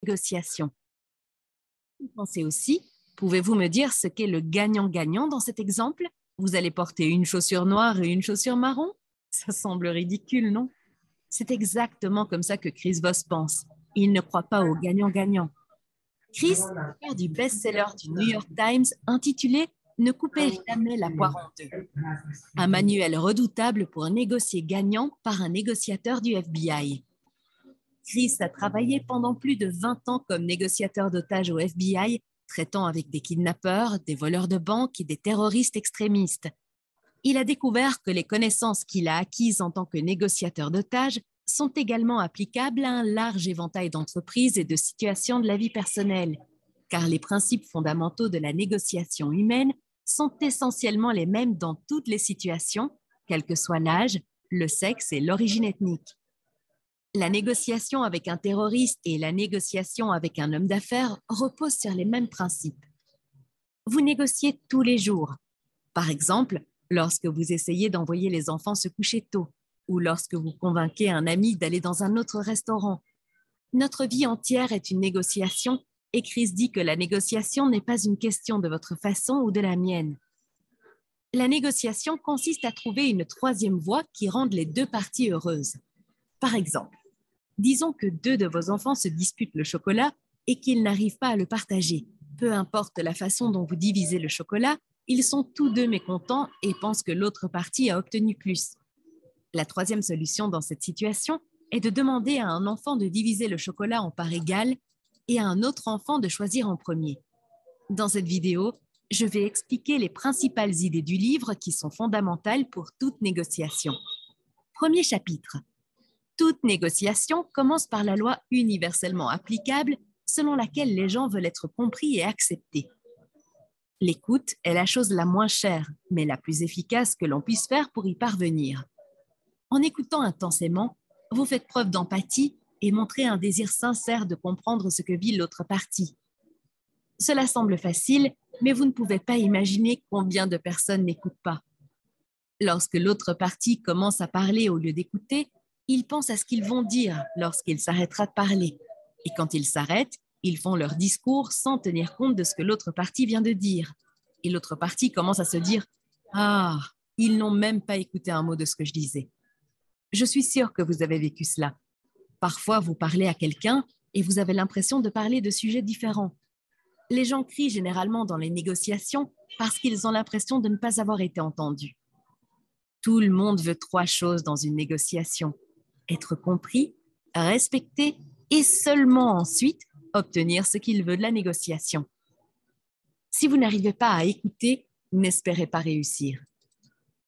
négociation. Vous pensez aussi, pouvez-vous me dire ce qu'est le gagnant-gagnant dans cet exemple? Vous allez porter une chaussure noire et une chaussure marron? Ça semble ridicule, non? C'est exactement comme ça que Chris Voss pense. Il ne croit pas au gagnant-gagnant. Chris est l'auteur du best-seller du New York Times intitulé « Ne coupez jamais la poire en deux », un manuel redoutable pour négocier gagnant par un négociateur du FBI. Chris a travaillé pendant plus de 20 ans comme négociateur d'otages au FBI, traitant avec des kidnappeurs, des voleurs de banque et des terroristes extrémistes. Il a découvert que les connaissances qu'il a acquises en tant que négociateur d'otages sont également applicables à un large éventail d'entreprises et de situations de la vie personnelle, car les principes fondamentaux de la négociation humaine sont essentiellement les mêmes dans toutes les situations, quel que soit l'âge, le sexe et l'origine ethnique. La négociation avec un terroriste et la négociation avec un homme d'affaires reposent sur les mêmes principes. Vous négociez tous les jours. Par exemple, lorsque vous essayez d'envoyer les enfants se coucher tôt ou lorsque vous convainquez un ami d'aller dans un autre restaurant. Notre vie entière est une négociation et Chris dit que la négociation n'est pas une question de votre façon ou de la mienne. La négociation consiste à trouver une troisième voie qui rende les deux parties heureuses. Par exemple, disons que deux de vos enfants se disputent le chocolat et qu'ils n'arrivent pas à le partager. Peu importe la façon dont vous divisez le chocolat, ils sont tous deux mécontents et pensent que l'autre partie a obtenu plus. La troisième solution dans cette situation est de demander à un enfant de diviser le chocolat en parts égales et à un autre enfant de choisir en premier. Dans cette vidéo, je vais expliquer les principales idées du livre qui sont fondamentales pour toute négociation. Premier chapitre. Toute négociation commence par la loi universellement applicable selon laquelle les gens veulent être compris et acceptés. L'écoute est la chose la moins chère, mais la plus efficace que l'on puisse faire pour y parvenir. En écoutant intensément, vous faites preuve d'empathie et montrez un désir sincère de comprendre ce que vit l'autre partie. Cela semble facile, mais vous ne pouvez pas imaginer combien de personnes n'écoutent pas. Lorsque l'autre partie commence à parler au lieu d'écouter, ils pensent à ce qu'ils vont dire lorsqu'il s'arrêtera de parler. Et quand ils s'arrêtent, ils font leur discours sans tenir compte de ce que l'autre partie vient de dire. Et l'autre partie commence à se dire « Ah, ils n'ont même pas écouté un mot de ce que je disais. » Je suis sûre que vous avez vécu cela. Parfois, vous parlez à quelqu'un et vous avez l'impression de parler de sujets différents. Les gens crient généralement dans les négociations parce qu'ils ont l'impression de ne pas avoir été entendus. Tout le monde veut trois choses dans une négociation: être compris, respecté et seulement ensuite obtenir ce qu'il veut de la négociation. Si vous n'arrivez pas à écouter, n'espérez pas réussir.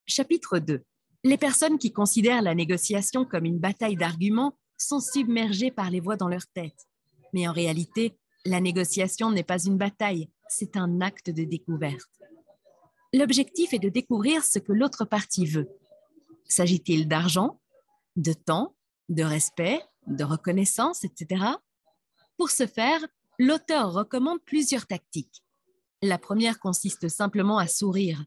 Chapitre 2. Les personnes qui considèrent la négociation comme une bataille d'arguments sont submergées par les voix dans leur tête. Mais en réalité, la négociation n'est pas une bataille, c'est un acte de découverte. L'objectif est de découvrir ce que l'autre partie veut. S'agit-il d'argent, de temps, de respect, de reconnaissance, etc. Pour ce faire, l'auteur recommande plusieurs tactiques. La première consiste simplement à sourire.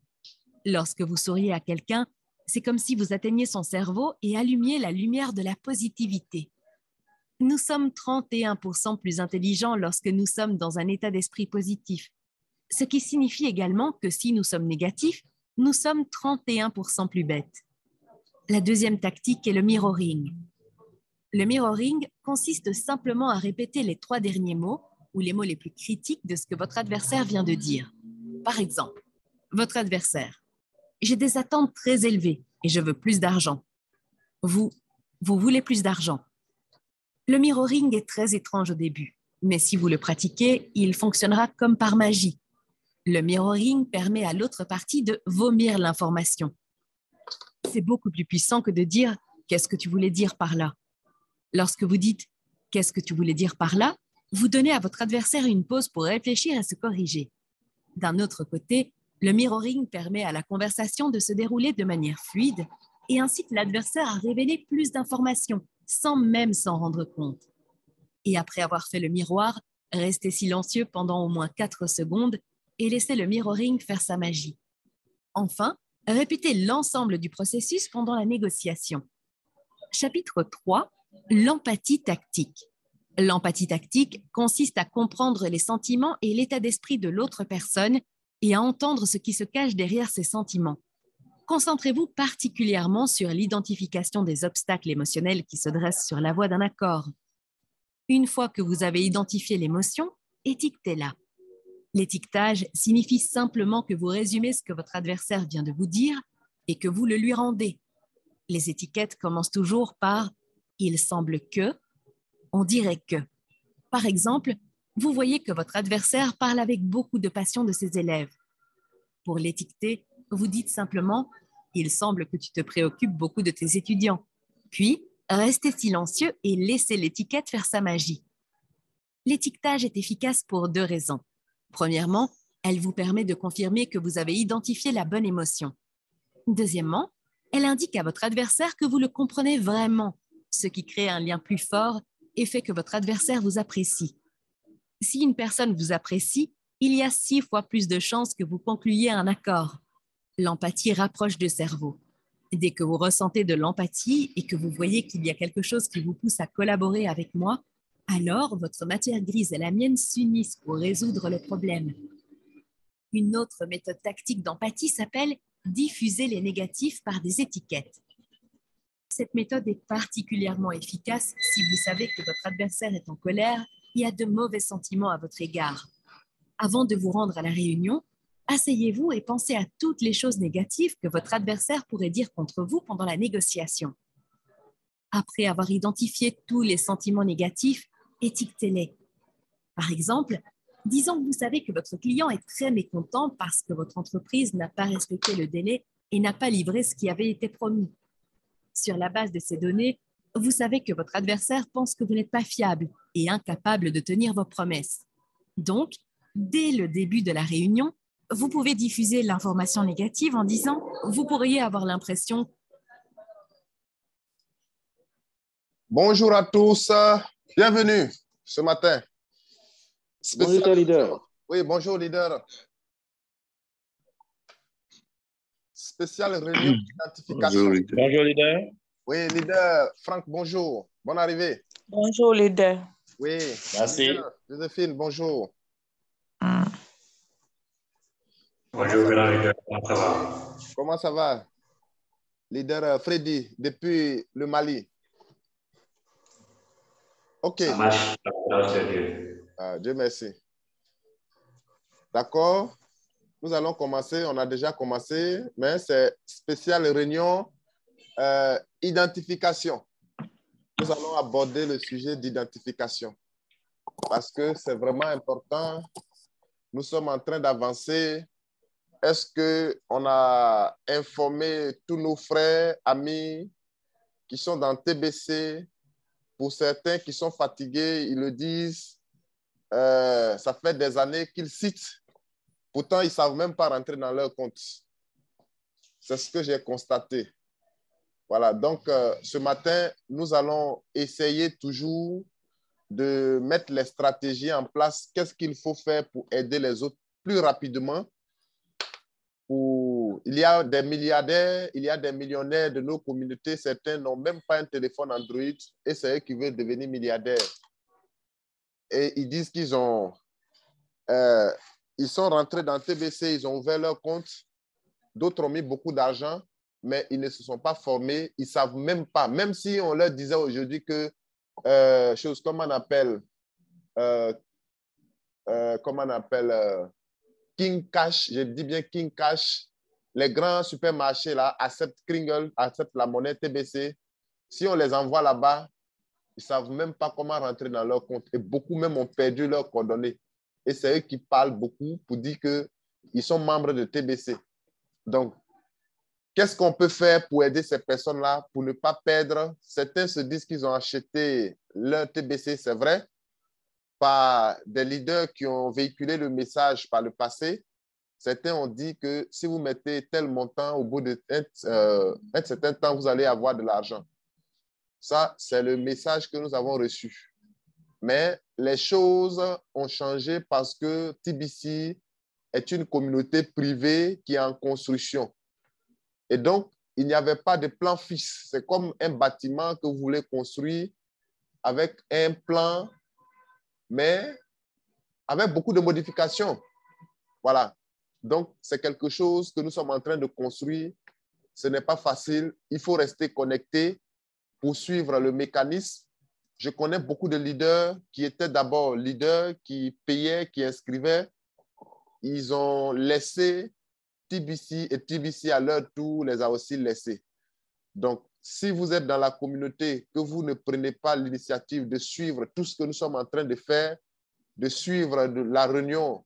Lorsque vous souriez à quelqu'un, c'est comme si vous atteigniez son cerveau et allumiez la lumière de la positivité. Nous sommes 31% plus intelligents lorsque nous sommes dans un état d'esprit positif, ce qui signifie également que si nous sommes négatifs, nous sommes 31% plus bêtes. La deuxième tactique est le mirroring. Le mirroring consiste simplement à répéter les 3 derniers mots ou les mots les plus critiques de ce que votre adversaire vient de dire. Par exemple, votre adversaire: j'ai des attentes très élevées et je veux plus d'argent. Vous voulez plus d'argent. Le mirroring est très étrange au début, mais si vous le pratiquez, il fonctionnera comme par magie. Le mirroring permet à l'autre partie de vomir l'information. C'est beaucoup plus puissant que de dire « qu'est-ce que tu voulais dire par là ?» Lorsque vous dites « qu'est-ce que tu voulais dire par là ?» vous donnez à votre adversaire une pause pour réfléchir et se corriger. D'un autre côté, le mirroring permet à la conversation de se dérouler de manière fluide et incite l'adversaire à révéler plus d'informations, sans même s'en rendre compte. Et après avoir fait le miroir, restez silencieux pendant au moins 4 secondes et laissez le mirroring faire sa magie. Enfin, répétez l'ensemble du processus pendant la négociation. Chapitre 3. L'empathie tactique. L'empathie tactique consiste à comprendre les sentiments et l'état d'esprit de l'autre personne et à entendre ce qui se cache derrière ces sentiments. Concentrez-vous particulièrement sur l'identification des obstacles émotionnels qui se dressent sur la voie d'un accord. Une fois que vous avez identifié l'émotion, étiquetez-la. L'étiquetage signifie simplement que vous résumez ce que votre adversaire vient de vous dire et que vous le lui rendez. Les étiquettes commencent toujours par « il semble que »,« on dirait que ». Par exemple, vous voyez que votre adversaire parle avec beaucoup de passion de ses élèves. Pour l'étiqueter, vous dites simplement « il semble que tu te préoccupes beaucoup de tes étudiants ». Puis, restez silencieux et laissez l'étiquette faire sa magie. L'étiquetage est efficace pour 2 raisons. Premièrement, elle vous permet de confirmer que vous avez identifié la bonne émotion. Deuxièmement, elle indique à votre adversaire que vous le comprenez vraiment, ce qui crée un lien plus fort et fait que votre adversaire vous apprécie. Si une personne vous apprécie, il y a 6 fois plus de chances que vous concluiez un accord. L'empathie rapproche deux cerveaux. Dès que vous ressentez de l'empathie et que vous voyez qu'il y a quelque chose qui vous pousse à collaborer avec moi, alors votre matière grise et la mienne s'unissent pour résoudre le problème. Une autre méthode tactique d'empathie s'appelle diffuser les négatifs par des étiquettes. Cette méthode est particulièrement efficace si vous savez que votre adversaire est en colère et a de mauvais sentiments à votre égard. Avant de vous rendre à la réunion, asseyez-vous et pensez à toutes les choses négatives que votre adversaire pourrait dire contre vous pendant la négociation. Après avoir identifié tous les sentiments négatifs, étiquetez-les. Par exemple, disons que vous savez que votre client est très mécontent parce que votre entreprise n'a pas respecté le délai et n'a pas livré ce qui avait été promis. Sur la base de ces données, vous savez que votre adversaire pense que vous n'êtes pas fiable et incapable de tenir vos promesses. Donc, dès le début de la réunion, vous pouvez diffuser l'information négative en disant « vous pourriez avoir l'impression ». Bonjour à tous, bienvenue ce matin. Bonjour, leader. Oui, bonjour, leader. Spéciale réunion d'identification. Bonjour, leader. Oui, leader. Franck, bonjour. Bonne arrivée. Bonjour, leader. Oui. Merci. Leader. Joséphine, bonjour. Bonjour, leader. Comment ça va? Comment ça va? Leader Freddy, depuis le Mali. OK. Ça marche. Grâce à Dieu. Dieu merci. D'accord. Nous allons commencer. On a déjà commencé, mais c'est spéciale réunion identification. Nous allons aborder le sujet d'identification parce que c'est vraiment important. Nous sommes en train d'avancer. Est-ce qu'on a informé tous nos frères, amis qui sont dans TBC? Pour certains qui sont fatigués, ils le disent. Ça fait des années qu'ils citent. Pourtant, ils ne savent même pas rentrer dans leur compte. C'est ce que j'ai constaté. Voilà, donc ce matin, nous allons essayer toujours de mettre les stratégies en place. Qu'est-ce qu'il faut faire pour aider les autres plus rapidement? Il y a des milliardaires, il y a des millionnaires de nos communautés. Certains n'ont même pas un téléphone Android et c'est eux qui veulent devenir milliardaires. Et ils disent qu'ils sont rentrés dans TBC, ils ont ouvert leur compte. D'autres ont mis beaucoup d'argent, mais ils ne se sont pas formés. Ils ne savent même pas. Même si on leur disait aujourd'hui que, comment on appelle King Cash, je dis bien King Cash, les grands supermarchés là, acceptent Kringle, acceptent la monnaie TBC. Si on les envoie là-bas, ils ne savent même pas comment rentrer dans leur compte. Et beaucoup même ont perdu leurs coordonnées. Et c'est eux qui parlent beaucoup pour dire qu'ils sont membres de TBC. Donc, qu'est-ce qu'on peut faire pour aider ces personnes-là pour ne pas perdre? Certains se disent qu'ils ont acheté leur TBC, c'est vrai, par des leaders qui ont véhiculé le message par le passé. Certains ont dit que si vous mettez tel montant, au bout d'un certain temps, vous allez avoir de l'argent. Ça, c'est le message que nous avons reçu. Mais les choses ont changé parce que TBC est une communauté privée qui est en construction. Et donc, il n'y avait pas de plan fixe. C'est comme un bâtiment que vous voulez construire avec un plan mais avec beaucoup de modifications. Voilà. Donc, c'est quelque chose que nous sommes en train de construire. Ce n'est pas facile. Il faut rester connecté pour suivre le mécanisme. Je connais beaucoup de leaders qui étaient d'abord leaders, qui payaient, qui inscrivaient. Ils ont laissé TBC et TBC à leur tour les a aussi laissés. Donc, si vous êtes dans la communauté, que vous ne prenez pas l'initiative de suivre tout ce que nous sommes en train de faire, de suivre la réunion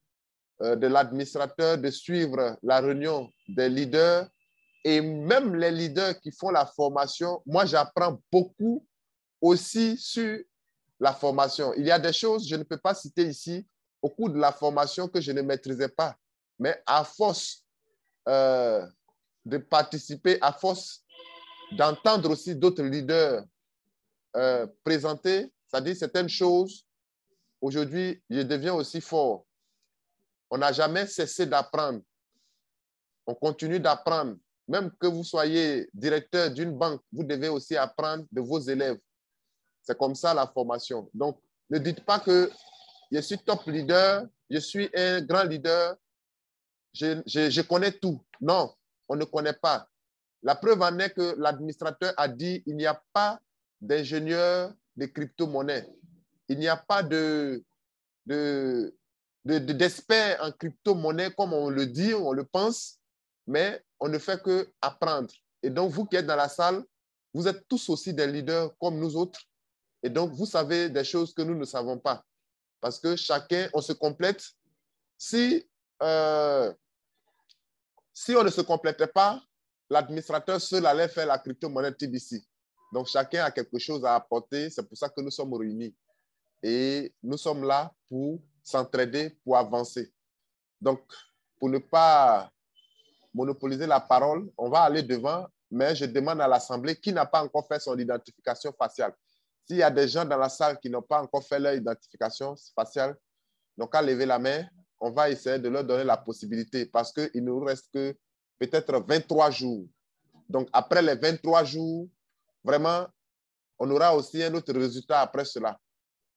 de l'administrateur, de suivre la réunion des leaders et même les leaders qui font la formation, moi, j'apprends beaucoup aussi sur la formation. Il y a des choses, je ne peux pas citer ici, au cours de la formation que je ne maîtrisais pas. Mais à force de participer, à force d'entendre aussi d'autres leaders présenter, c'est-à-dire certaines choses, aujourd'hui, je deviens aussi fort. On n'a jamais cessé d'apprendre. On continue d'apprendre. Même que vous soyez directeur d'une banque, vous devez aussi apprendre de vos élèves. C'est comme ça la formation. Donc, ne dites pas que je suis top leader, je suis un grand leader, je connais tout. Non, on ne connaît pas. La preuve en est que l'administrateur a dit qu'il n'y a pas d'ingénieur de crypto-monnaie. Il n'y a pas d'experts en crypto-monnaie comme on le dit, on le pense, mais on ne fait que apprendre. Et donc, vous qui êtes dans la salle, vous êtes tous aussi des leaders comme nous autres. Et donc, vous savez des choses que nous ne savons pas. Parce que chacun, on se complète. Si on ne se complétait pas, l'administrateur seul allait faire la crypto-monnaie TBC. Donc, chacun a quelque chose à apporter. C'est pour ça que nous sommes réunis. Et nous sommes là pour s'entraider, pour avancer. Donc, pour ne pas monopoliser la parole, on va aller devant, mais je demande à l'Assemblée qui n'a pas encore fait son identification faciale. S'il y a des gens dans la salle qui n'ont pas encore fait leur identification faciale, donc à lever la main, on va essayer de leur donner la possibilité parce qu'il ne nous reste que peut-être 23 jours. Donc, après les 23 jours, vraiment, on aura aussi un autre résultat après cela.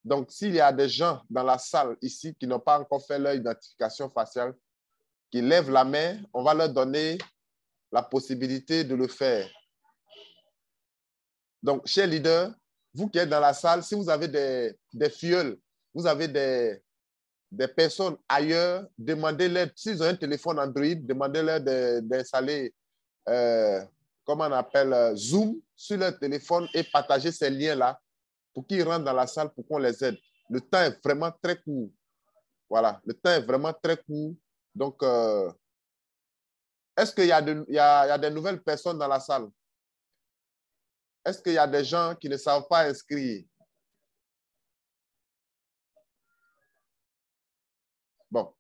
Donc, s'il y a des gens dans la salle ici qui n'ont pas encore fait leur identification faciale, qui lèvent la main, on va leur donner la possibilité de le faire. Donc, chers leaders, vous qui êtes dans la salle, si vous avez des filleuls, vous avez des personnes ailleurs, demandez-leur, s'ils ont un téléphone Android, demandez-leur d'installer, comment on appelle, Zoom sur leur téléphone et partager ces liens-là pour qu'ils rentrent dans la salle pour qu'on les aide. Le temps est vraiment très court. Voilà, le temps est vraiment très court. Donc, est-ce qu'il y a des nouvelles personnes dans la salle? Est-ce qu'il y a des gens qui ne savent pas inscrire? Bon.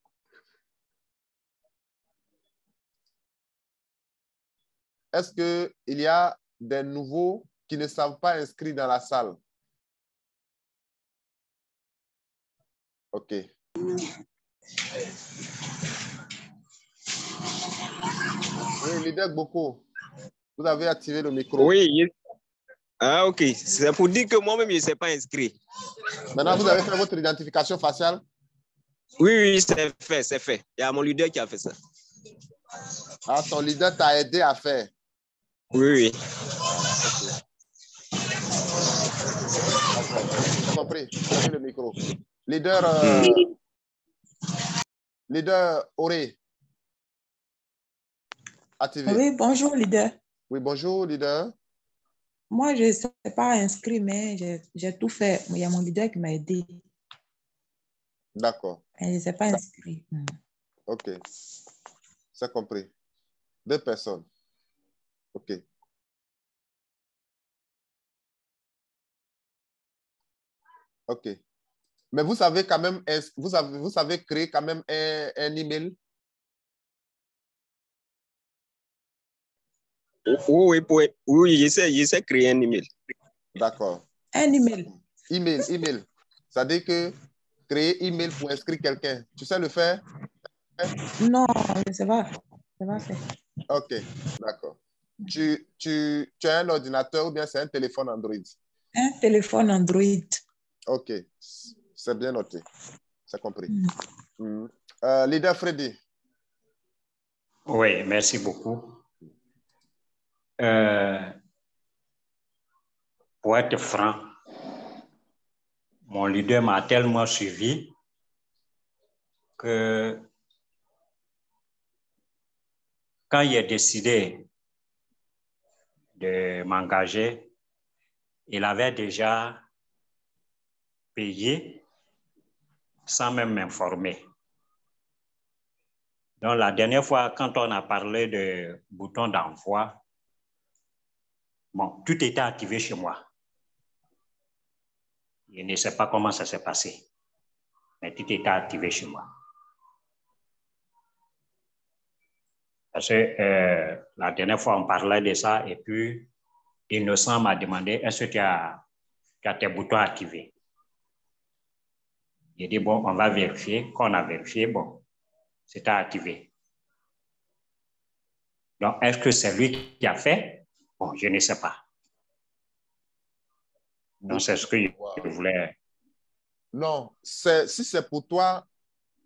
Est-ce qu'il y a des nouveaux qui ne savent pas inscrire dans la salle? OK. Oui, leader Boko, vous avez activé le micro. Oui. Ah, OK. C'est pour dire que moi-même, je ne sais pas inscrit. Maintenant, vous avez fait votre identification faciale? Oui, c'est fait, c'est fait. Il y a mon leader qui a fait ça. Ah, ton leader t'a aidé à faire? Oui. J'ai compris. J'ai le micro. Leader, leader Auré. Activé. Oui, bonjour, leader. Oui, bonjour, leader. Moi, je ne sais pas inscrit, mais j'ai tout fait. Il y a mon leader qui m'a aidé. D'accord. Je ne sais pas inscrit. OK. C'est compris. 2 personnes. OK. OK. Mais vous savez quand même, vous savez créer quand même un email? Oui, j'essaie de créer un email. D'accord. Un email? Email. C'est-à-dire que créer email pour inscrire quelqu'un. Tu sais le faire? Non, je ne sais pas. Je ne sais pas faire. OK, d'accord. Tu as un ordinateur ou bien c'est un téléphone Android? Un téléphone Android. OK. C'est bien noté. C'est compris. Mm. Leader Freddy. Oui, merci beaucoup. Pour être franc, mon leader m'a tellement suivi que quand il a décidé de m'engager, il avait déjà payé sans même m'informer. Donc, la dernière fois, quand on a parlé de bouton d'envoi, bon, tout était activé chez moi. Je ne sais pas comment ça s'est passé, mais tout était activé chez moi. Parce que la dernière fois, on parlait de ça et puis Innocent m'a demandé, est-ce que tu as tes boutons activés? J'ai dit, bon, on va vérifier. Quand on a vérifié, bon, c'était activé. Donc, est-ce que c'est lui qui a fait? Bon, je ne sais pas. Donc, c'est ce que je voulais. Non, si c'est pour toi,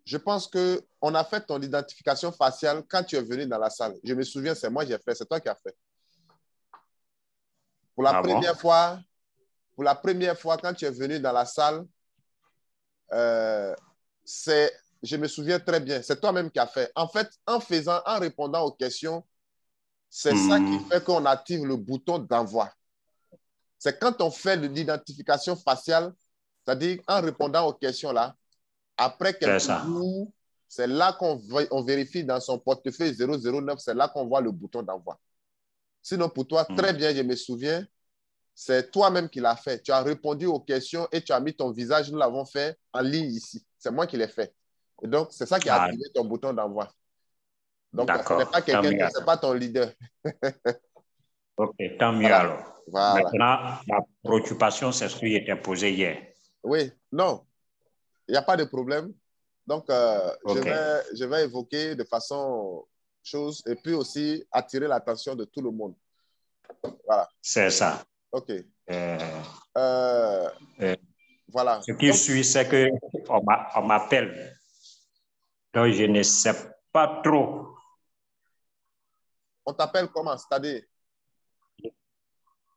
je pense qu'on a fait ton identification faciale quand tu es venu dans la salle. Je me souviens, c'est moi qui ai fait, c'est toi qui as fait. Pour la première fois, quand tu es venu dans la salle, je me souviens très bien, c'est toi-même qui as fait. En fait, en répondant aux questions, c'est ça qui fait qu'on active le bouton d'envoi. C'est quand on fait de l'identification faciale, c'est-à-dire en répondant aux questions là, après quelques jours, c'est là qu'on vérifie dans son portefeuille 009, c'est là qu'on voit le bouton d'envoi. Sinon, pour toi, très bien, je me souviens, c'est toi-même qui l'as fait. Tu as répondu aux questions et tu as mis ton visage. Nous l'avons fait en ligne ici. C'est moi qui l'ai fait. Et donc, c'est ça qui a activé ton bouton d'envoi. Donc, ce n'est pas quelqu'un d'autre, ce n'est pas ton leader. Ok, tant mieux Voilà. alors. Voilà. Maintenant, la préoccupation, c'est ce qui était posé hier. Oui, non, il n'y a pas de problème. Donc, je vais évoquer de façon chose et puis aussi attirer l'attention de tout le monde. Voilà. C'est ça. OK. Voilà. Ce qui suit, c'est qu'on m'appelle. Donc, je ne sais pas trop. On t'appelle comment? C'est-à-dire?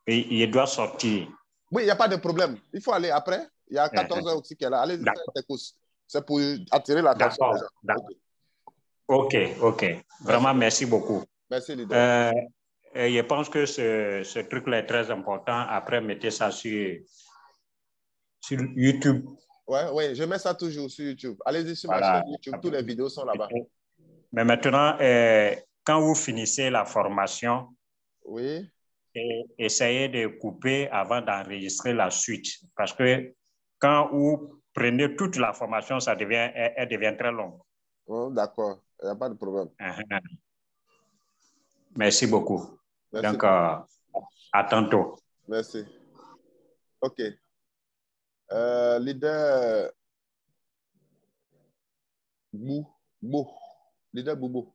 Il doit sortir. Oui, il n'y a pas de problème. Il faut aller après. Il y a 14 heures aussi qui est là. Allez-y, faites tes courses. C'est pour attirer l'attention des gens. OK. Vraiment, merci beaucoup. Merci, leader. Je pense que ce truc-là est très important. Après, mettez ça sur YouTube. Oui, je mets ça toujours sur YouTube. Allez-y sur ma chaîne YouTube. Toutes les vidéos sont là-bas. Mais maintenant, quand vous finissez la formation, oui, essayez de couper avant d'enregistrer la suite. Parce que quand vous prenez toute la formation, elle devient très longue. Oh, d'accord, il n'y a pas de problème. Merci beaucoup. Merci. Donc, à tantôt. Merci. OK. Leader Leader Boubou.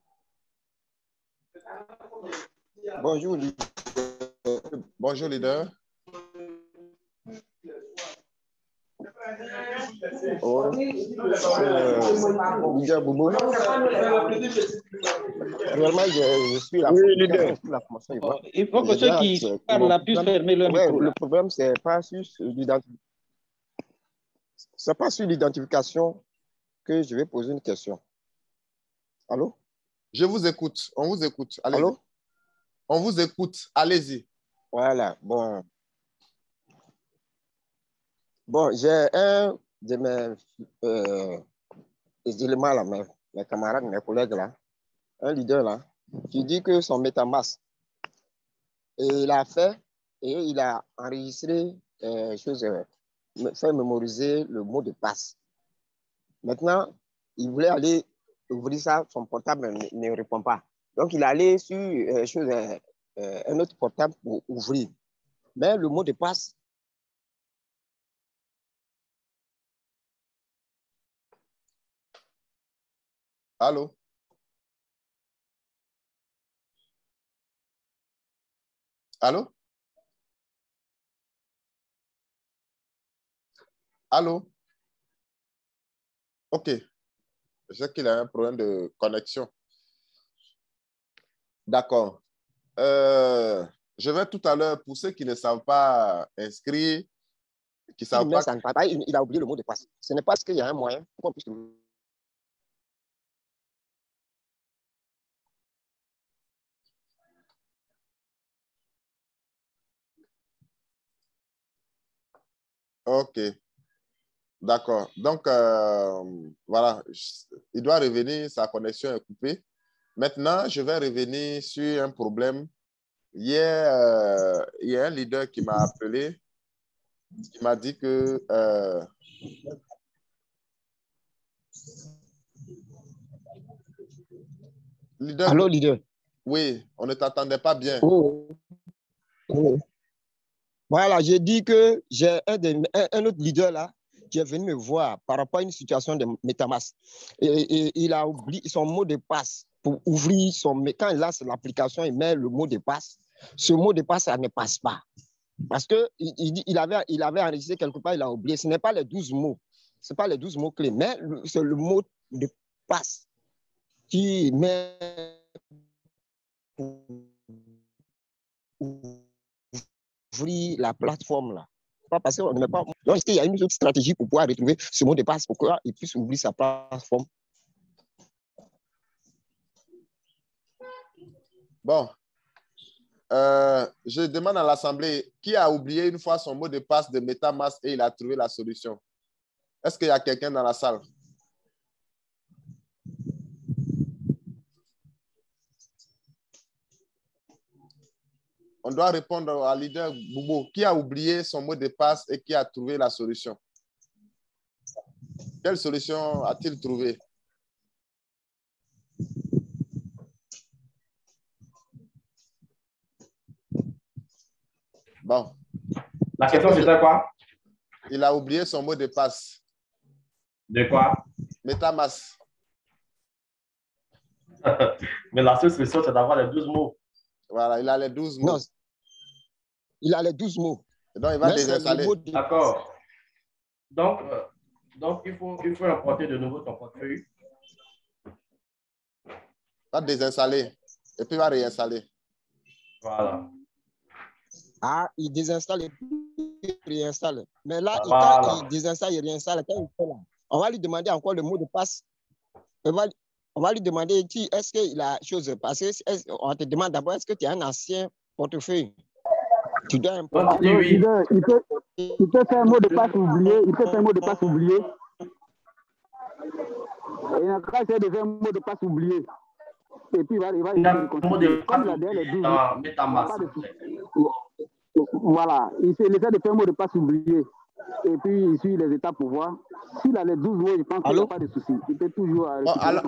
Bonjour, leader. Bonjour, leader. Leader Boubou. Réellement, je suis là. Oui, leader. La formation, il faut que ceux qui parlent là puissent fermer leur micro. Le problème, c'est pas sur l'identification que je vais poser une question. Allô? Je vous écoute. On vous écoute. Allez-y. Allô? On vous écoute. Allez-y. Voilà. Bon, j'ai un de mes éléments là, mes camarades, mes collègues là, un leader là, qui dit que son MetaMask, et il a fait, et il a enregistré fait mémoriser le mot de passe. Maintenant, il voulait aller ouvrir ça, son portable ne répond pas. Donc, il est allé sur un autre portable pour ouvrir. Mais le mot de passe, Allô? Allô? Allô? OK. Je sais qu'il a un problème de connexion. D'accord. Je vais tout à l'heure, pour ceux qui ne savent pas inscrire, qui ne savent pas... Il a oublié le mot de passe. Ce n'est pas ce qu'il y a un moyen pour qu'on puisse... OK. D'accord. Donc, voilà. Il doit revenir, sa connexion est coupée. Maintenant, je vais revenir sur un problème. Hier, il y a un leader qui m'a appelé. Il m'a dit que... leader, Allô, leader? Oui, on ne t'attendait pas bien. Oh. Oh. Voilà, j'ai dit que j'ai un autre leader là qui est venu me voir par rapport à une situation de MetaMask. Et il a oublié son mot de passe pour ouvrir son... Mais quand il lance l'application, il met le mot de passe. Ce mot de passe, ça ne passe pas. Parce qu'il avait enregistré quelque part, il a oublié. Ce n'est pas les 12 mots. Ce n'est pas les 12 mots clés, mais c'est le mot de passe qui met pour ouvrir la plateforme là. Pas parce qu'on ne met pas. Donc, il y a une autre stratégie pour pouvoir retrouver ce mot de passe pour qu'il puisse ouvrir sa plateforme. Bon. Je demande à l'Assemblée qui a oublié une fois son mot de passe de MetaMask et il a trouvé la solution. Est-ce qu'il y a quelqu'un dans la salle? On doit répondre à leader Boubou. Qui a oublié son mot de passe et qui a trouvé la solution? Quelle solution a-t-il trouvé? Bon. La question, c'était quoi? Il a oublié son mot de passe. De quoi? MetaMask. Mais la seule solution, c'est d'avoir les 12 mots. Voilà, il a les 12 mots. Non, il a les 12 mots. Et donc, il va désinstaller. D'accord. Donc, il faut importer de nouveau ton portefeuille. Il va désinstaller. Et puis, il va réinstaller. Voilà. Ah, il désinstalle et puis il réinstalle. Mais là, Voilà. quand il désinstalle et réinstalle, quand il fait là, on va lui demander encore le mot de passe. On va lui demander, est-ce qu'il a chose passée? On te demande d'abord, est-ce que tu as un ancien portefeuille? Tu dois importer. Oui. Il peut faire un mot de passe oublié. Il peut faire un mot de passe oublié. Et en cas, c'est de faire un mot de passe oublié. Et puis, il va mot de comme la dernière dans MetaMask. Voilà. Il essaie de faire un mot de passe oublié. Et puis, il suit les étapes pour voir. S'il a les 12 mots, je pense qu'il n'y a pas de souci. Il peut toujours... Bon, alors,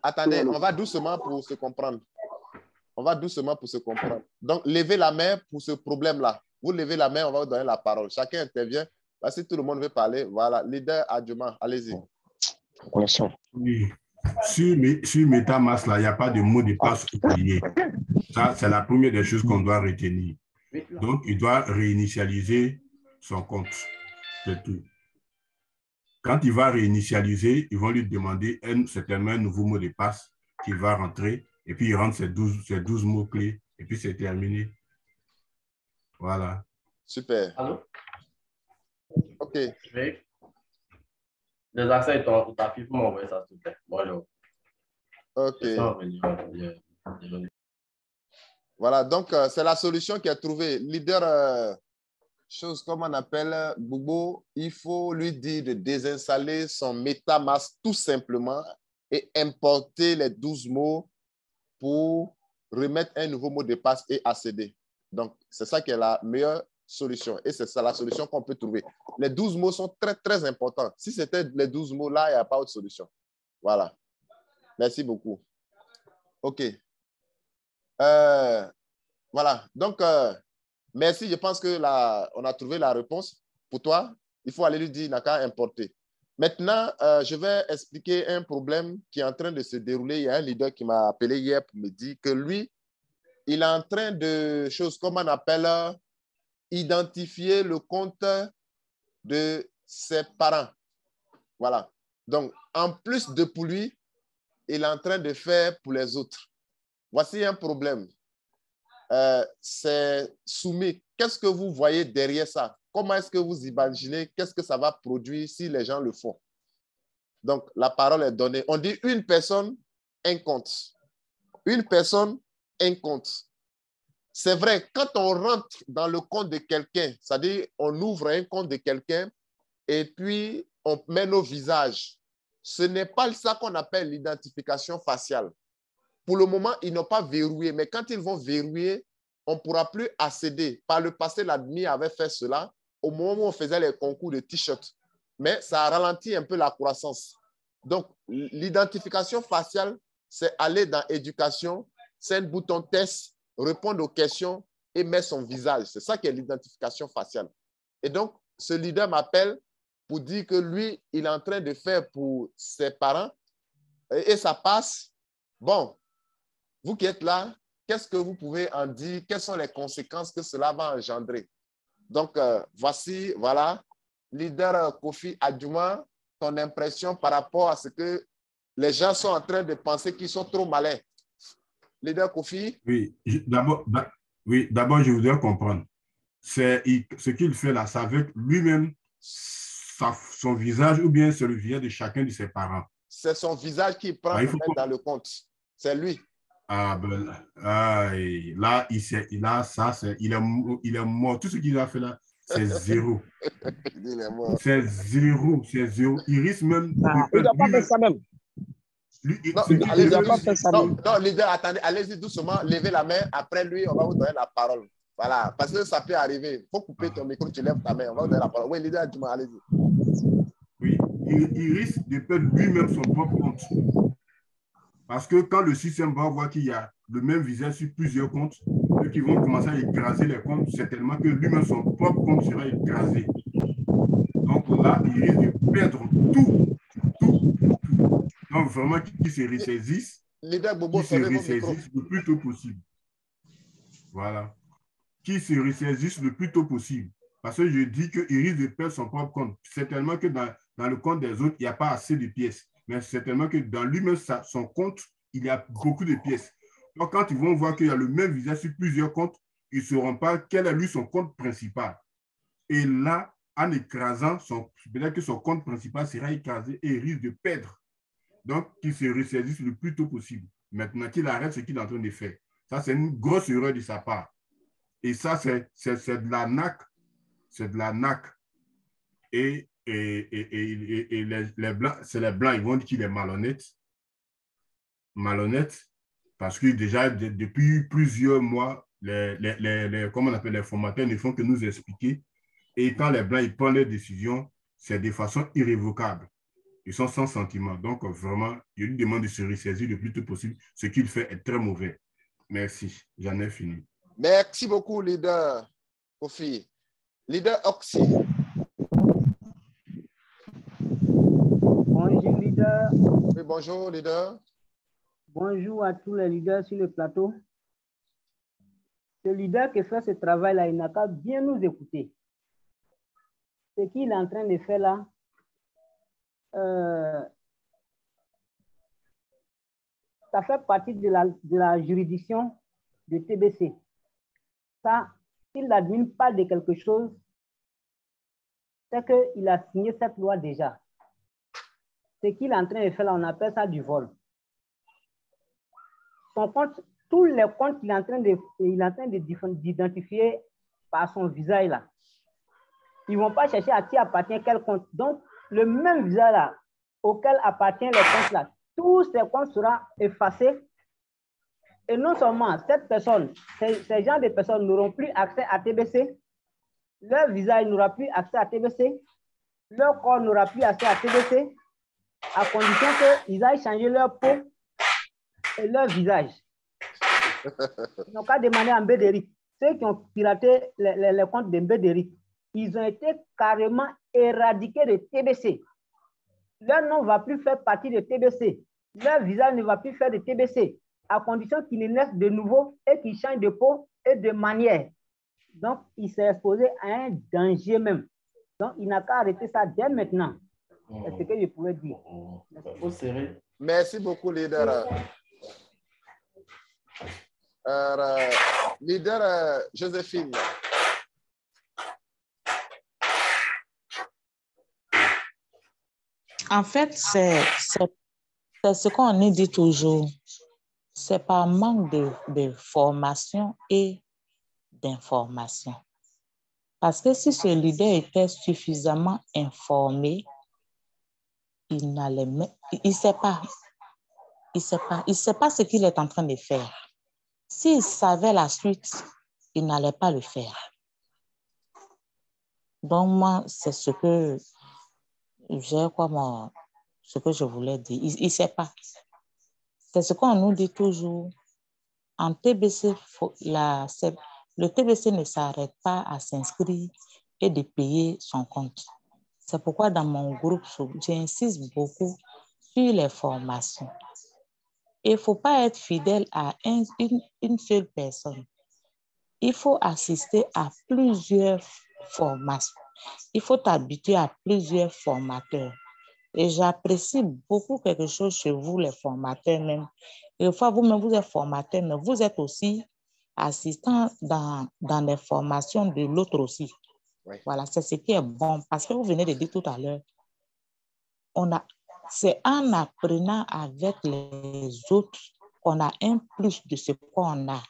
attendez, on va doucement pour se comprendre. On va doucement pour se comprendre. Donc, levez la main pour ce problème-là. Vous levez la main, on va vous donner la parole. Chacun intervient. Parce que tout le monde veut parler. Voilà, leader adjoint, allez-y. Oui. Sur MetaMask, là, il n'y a pas de mot de passe oublié. Ça, c'est la première des choses qu'on doit retenir. Donc, il doit réinitialiser son compte. C'est tout. Quand il va réinitialiser, ils vont lui demander certainement un nouveau mot de passe qu'il va rentrer. Et puis, il rentre ses 12 mots-clés. Et puis, c'est terminé. Voilà. Super. Allô? OK. Les accès et ta fille pour m'envoyer ça, s'il te plaît. Bonjour. OK. Voilà, donc c'est la solution qui est trouvée. Leader, chose comme on appelle Boubou, il faut lui dire de désinstaller son MetaMask tout simplement et importer les 12 mots pour remettre un nouveau mot de passe et accéder. Donc, c'est ça qui est la meilleure solution. Et c'est ça la solution qu'on peut trouver. Les 12 mots sont très, très importants. Si c'était les 12 mots, là, il n'y a pas autre solution. Voilà. Merci beaucoup. OK. Voilà. Donc, merci. Je pense que on a trouvé la réponse pour toi. Il faut aller lui dire, n'a qu'à importer. Maintenant, je vais expliquer un problème qui est en train de se dérouler. Il y a un leader qui m'a appelé hier pour me dire que lui, il est en train de, comme on appelle, identifier le compte de ses parents. Voilà. Donc, en plus de pour lui, il est en train de faire pour les autres. Voici un problème. C'est soumis. Qu'est-ce que vous voyez derrière ça? Comment est-ce que vous imaginez? Qu'est-ce que ça va produire si les gens le font? Donc, la parole est donnée. On dit une personne, un compte. Une personne, un compte. C'est vrai, quand on rentre dans le compte de quelqu'un, c'est-à-dire on ouvre un compte de quelqu'un et puis on met nos visages. Ce n'est pas ça qu'on appelle l'identification faciale. Pour le moment, ils n'ont pas verrouillé, mais quand ils vont verrouiller, on ne pourra plus accéder. Par le passé, l'admin avait fait cela au moment où on faisait les concours de t-shirt. Mais ça a ralenti un peu la croissance. Donc, l'identification faciale, c'est aller dans éducation, c'est un bouton test, répondre aux questions et mettre son visage. C'est ça qui est l'identification faciale. Et donc, ce leader m'appelle pour dire que lui, il est en train de faire pour ses parents et ça passe. Bon, vous qui êtes là, qu'est-ce que vous pouvez en dire? Quelles sont les conséquences que cela va engendrer? Donc, voici, voilà, leader Kofi Adjuma, ton impression par rapport à ce que les gens sont en train de penser qu'ils sont trop malins. Leader Kofi? Oui, d'abord, je voudrais comprendre. Ce qu'il fait là, c'est avec lui-même son visage ou bien c'est le visage de chacun de ses parents? C'est son visage qui prend dans le compte. C'est lui. Ah ben, là, il est mort. Tout ce qu'il a fait là, c'est zéro. C'est zéro, c'est zéro. Il risque même... il n'a pas fait ça même. Non, leader, attendez, allez-y doucement, levez la main. Après lui, on va vous donner la parole. Voilà, parce que ça peut arriver. Il faut couper ton micro, tu lèves ta main, on va vous donner la parole. Oui, leader, dis-moi, allez-y. Oui, il risque de perdre lui-même son propre compte. Parce que quand le système va voir qu'il y a le même visage sur plusieurs comptes, ceux qui vont commencer à écraser les comptes, c'est tellement que lui-même, son propre compte sera écrasé. Donc là, il risque de perdre tout. Donc vraiment, qu'il se ressaisisse, le plus tôt possible. Voilà. Qu'il se ressaisisse le plus tôt possible. Parce que je dis qu'il risque de perdre son propre compte. C'est tellement que dans le compte des autres, il n'y a pas assez de pièces. Mais c'est tellement que dans lui-même, son compte, il y a beaucoup de pièces. Donc, quand ils vont voir qu'il y a le même visage sur plusieurs comptes, ils ne sauront pas quel est lui son compte principal. Et là, en écrasant, peut-être que son compte principal sera écrasé et il risque de perdre. Donc, qu'il se ressaisisse le plus tôt possible. Maintenant, qu'il arrête ce qu'il est en train de faire. Ça, c'est une grosse erreur de sa part. Et ça, c'est de la naque. C'est de la naque. Et les blancs, c'est les blancs, ils vont dire qu'il est malhonnête. Malhonnête, parce que déjà, depuis plusieurs mois, comment on appelle, les formateurs ne font que nous expliquer. Et quand les blancs, ils prennent leurs décisions, c'est de façon irrévocable. Ils sont sans sentiment. Donc, vraiment, je lui demande de se ressaisir le plus tôt possible. Ce qu'il fait est très mauvais. Merci. J'en ai fini. Merci beaucoup, leader Kofi. Leader Oxy. Bonjour, leader. Oui, bonjour, leader. Bonjour à tous les leaders sur le plateau. Ce leader qui fait ce travail-là, il n'a qu'à bien nous écouter. Ce qu'il est en train de faire là, ça fait partie de la juridiction de TBC. Ça, s'il l'admin parle de quelque chose, c'est qu'il a signé cette loi déjà. Ce qu'il est en train de faire là, on appelle ça du vol. Son compte, tous les comptes qu'il est en train d'identifier par son visage là, ils ne vont pas chercher à qui appartient quel compte. Donc, le même visage là, auquel appartient les comptes là, tous ces comptes seront effacés. Et non seulement cette personne, ces gens de personnes n'auront plus accès à TBC, leur visage n'aura plus accès à TBC, leur corps n'aura plus accès à TBC, à condition qu'ils aillent changer leur peau et leur visage. Ils n'ont qu'à demander à Mbédéric. Ceux qui ont piraté les comptes de Mbédéric, ils ont été carrément éradiqués de TBC. Leur nom ne va plus faire partie de TBC. Leur visage ne va plus faire de TBC, à condition qu'ils naissent de nouveau et qu'ils changent de peau et de manière. Donc, il s'est exposé à un danger même. Donc, il n'a qu'à arrêter ça dès maintenant. C'est ce que je pouvais dire. Merci beaucoup, leader. Leader Joséphine. En fait, c'est ce qu'on nous dit toujours. C'est par manque de formation et d'information. Parce que si ce leader était suffisamment informé, il ne sait pas. Il sait pas ce qu'il est en train de faire. S'il savait la suite, il n'allait pas le faire. Donc, moi, c'est ce que je voulais dire. Il ne sait pas. C'est ce qu'on nous dit toujours. En TBC, le TBC ne s'arrête pas à s'inscrire et de payer son compte. C'est pourquoi dans mon groupe, j'insiste beaucoup sur les formations. Il ne faut pas être fidèle à une seule personne. Il faut assister à plusieurs formations. Il faut t'habituer à plusieurs formateurs. Et j'apprécie beaucoup quelque chose chez vous, les formateurs même. Et des fois, vous-même, vous êtes formateur, mais vous êtes aussi assistant dans les formations de l'autre aussi. Oui. Voilà, c'est ce qui est bon. Parce que vous venez de dire tout à l'heure, c'est en apprenant avec les autres qu'on a un plus de ce qu'on a.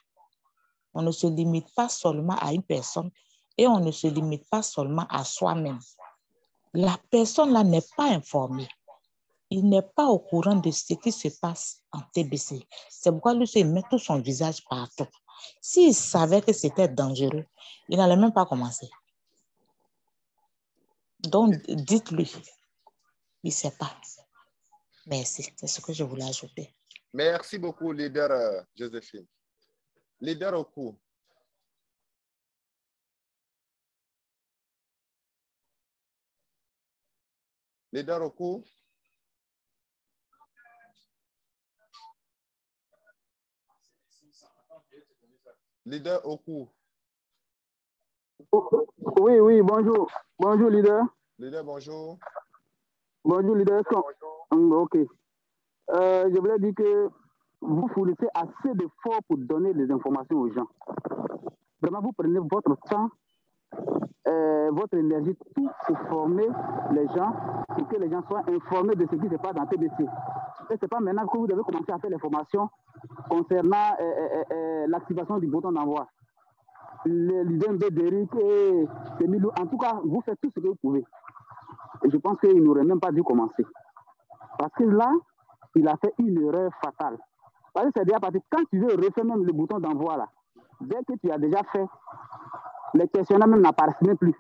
On ne se limite pas seulement à une personne et on ne se limite pas seulement à soi-même. La personne là n'est pas informée. Il n'est pas au courant de ce qui se passe en TBC. C'est pourquoi lui, il met tout son visage partout. S'il savait que c'était dangereux, il n'allait même pas commencer. Donc, dites-lui, il ne sait pas. Merci, c'est ce que je voulais ajouter. Merci beaucoup, leader Joséphine. Leader Oku. Leader Oku. Leader Oku. Oui, bonjour. Bonjour, leader. Leader, bonjour. Bonjour, leader. Bonjour. OK. Je voulais dire que vous fournissez assez d'efforts pour donner des informations aux gens. Vraiment, vous prenez votre temps, votre énergie, tout pour former les gens, pour que les gens soient informés de ce qui se passe dans TBC. Et ce n'est pas maintenant que vous devez commencer à faire les formations concernant l'activation du bouton d'envoi. Les leaders de Derrick et Milou, en tout cas, vous faites tout ce que vous pouvez. Et je pense qu'il n'aurait même pas dû commencer. Parce que là, il a fait une erreur fatale. Parce que c'est déjà parti. Quand tu veux refaire même le bouton d'envoi là, dès que tu as déjà fait, les questionnaires même n'apparaissent même plus.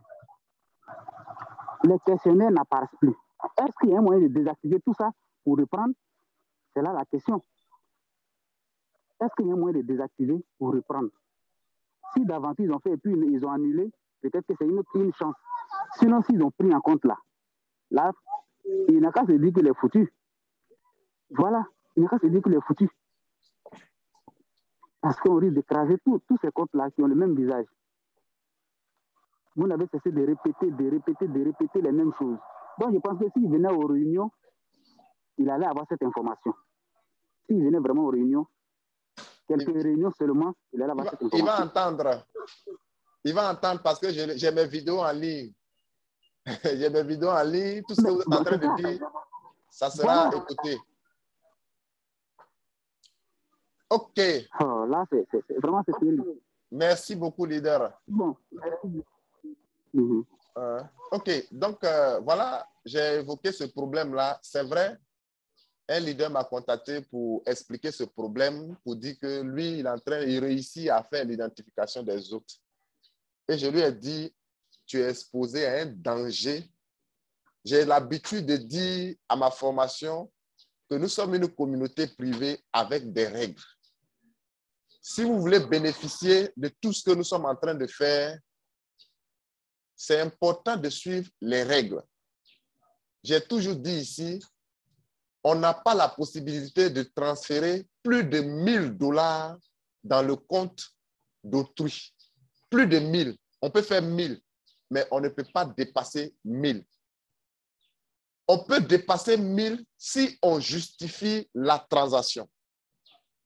Les questionnaires n'apparaissent plus. Est-ce qu'il y a un moyen de désactiver tout ça pour reprendre? C'est là la question. Est-ce qu'il y a un moyen de désactiver pour reprendre? Si d'aventure ils ont fait et puis ils ont annulé, peut-être que c'est une chance. Sinon, s'ils ont pris en compte là, il n'a qu'à se dire qu'il est foutu. Voilà, il n'a qu'à se dire qu'il est foutu. Parce qu'on risque d'écraser tous ces comptes-là qui ont le même visage. Vous n'avez cessé de répéter les mêmes choses. Donc, je pense que s'il venait aux réunions, il allait avoir cette information. S'il venait vraiment aux réunions, quelques réunions seulement, il allait avoir cette information. Il va entendre parce que j'ai mes vidéos en ligne. J'ai mes vidéos en ligne. Tout ce que vous êtes en train de dire, ça sera écouté. OK. Oh, là, c'est vraiment terrible. Merci beaucoup, leader. Bon, merci. OK. Donc, voilà, j'ai évoqué ce problème-là. C'est vrai, un leader m'a contacté pour expliquer ce problème, pour dire que lui, il réussit à faire l'identification des autres. Et je lui ai dit, tu es exposé à un danger. J'ai l'habitude de dire à ma formation que nous sommes une communauté privée avec des règles. Si vous voulez bénéficier de tout ce que nous sommes en train de faire, c'est important de suivre les règles. J'ai toujours dit ici, on n'a pas la possibilité de transférer plus de 1 000 $ dans le compte d'autrui. Plus de 1 000. On peut faire 1 000, mais on ne peut pas dépasser 1 000. On peut dépasser 1000 si on justifie la transaction.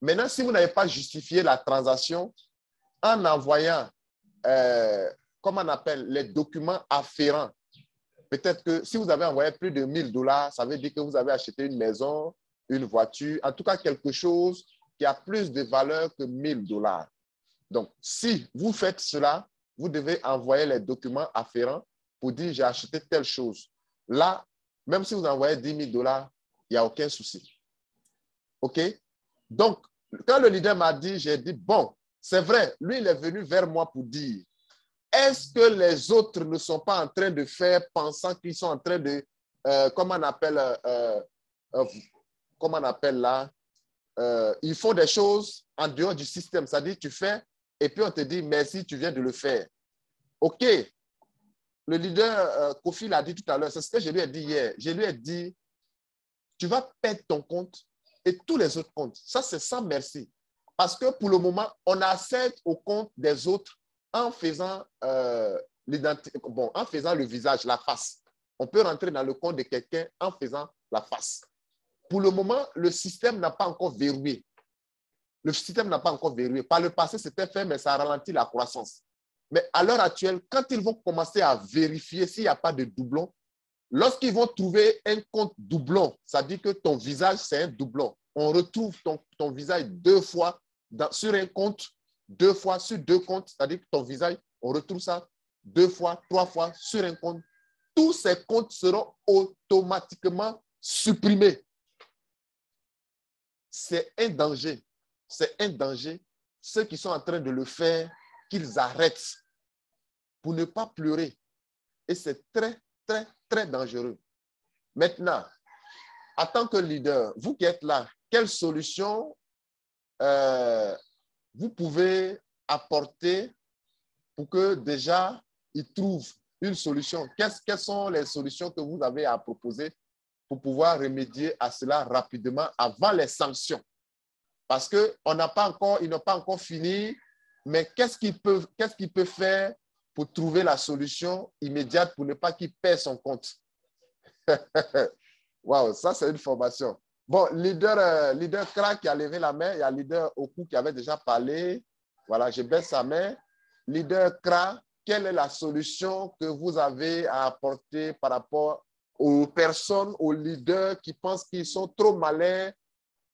Maintenant, si vous n'avez pas justifié la transaction, en envoyant, comment on appelle, les documents afférents, peut-être que si vous avez envoyé plus de $1000, ça veut dire que vous avez acheté une maison, une voiture, en tout cas quelque chose qui a plus de valeur que $1000. Donc, si vous faites cela, vous devez envoyer les documents afférents pour dire j'ai acheté telle chose. Là, même si vous envoyez $10 000, il n'y a aucun souci. OK? Donc, quand le leader m'a dit, j'ai dit, bon, c'est vrai, lui, il est venu vers moi pour dire, est-ce que les autres ne sont pas en train de faire, pensant qu'ils sont en train de, comment on appelle là, ils font des choses en dehors du système, c'est-à-dire tu fais, et puis on te dit, merci, tu viens de le faire. OK. Le leader, Kofi l'a dit tout à l'heure, c'est ce que je lui ai dit hier. Je lui ai dit, tu vas perdre ton compte et tous les autres comptes. Ça, c'est sans merci. Parce que pour le moment, on accède au compte des autres en faisant, en faisant le visage, la face. On peut rentrer dans le compte de quelqu'un en faisant la face. Pour le moment, le système n'a pas encore verrouillé. Le système n'a pas encore verrouillé. Par le passé, c'était fait, mais ça ralentit la croissance. Mais à l'heure actuelle, quand ils vont commencer à vérifier s'il n'y a pas de doublon, lorsqu'ils vont trouver un compte doublon, ça dit que ton visage, c'est un doublon. On retrouve ton visage 2 fois sur un compte, 2 fois sur 2 comptes, c'est-à-dire que ton visage, on retrouve ça 2 fois, 3 fois sur un compte. Tous ces comptes seront automatiquement supprimés. C'est un danger. C'est un danger. Ceux qui sont en train de le faire, qu'ils arrêtent pour ne pas pleurer. Et c'est très, très, très dangereux. Maintenant, en tant que leader, vous qui êtes là, quelle solution vous pouvez apporter pour que déjà ils trouvent une solution? Quelles sont les solutions que vous avez à proposer pour pouvoir remédier à cela rapidement avant les sanctions? Parce qu'ils n'ont pas encore fini, mais qu'est-ce qu'il peut faire pour trouver la solution immédiate pour ne pas qu'il perde son compte? Waouh, ça c'est une formation. Bon, leader Kra qui a levé la main, il y a leader Oku qui avait déjà parlé. Voilà, je baisse sa main. Leader Kra, quelle est la solution que vous avez à apporter par rapport aux personnes, aux leaders qui pensent qu'ils sont trop malins,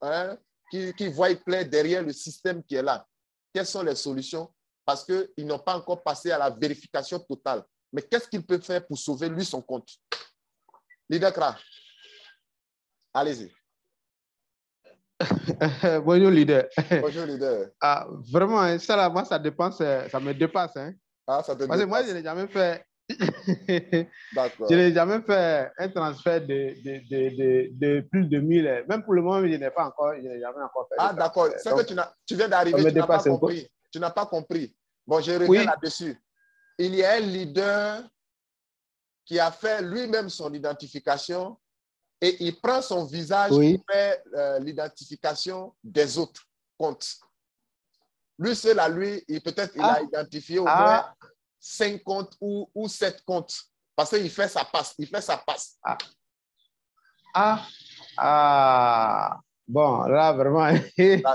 hein, qui voient clair derrière le système qui est là? Quelles sont les solutions? Parce qu'ils n'ont pas encore passé à la vérification totale. Mais qu'est-ce qu'il peut faire pour sauver lui son compte? Leader Kra, allez-y. Bonjour, leader. Bonjour, leader. Ah, vraiment, ça, là, moi, ça me dépasse. Hein. Ah, ça te Parce dépasse. que moi, je n'ai jamais fait... D'accord. Je n'ai jamais fait un transfert de plus de 1000. Même pour le moment, je n'ai pas encore, je n'ai jamais encore fait. Ah, d'accord. C'est que tu viens d'arriver, tu n'as pas compris. Tu n'as pas compris. Bon, je reviens là-dessus. Il y a un leader qui a fait lui-même son identification et il prend son visage pour faire l'identification des autres comptes. Lui, seul à lui, peut-être il a identifié au moins 5 comptes ou 7 comptes. Parce qu'il fait sa passe. Il fait sa passe. Bon, là, vraiment.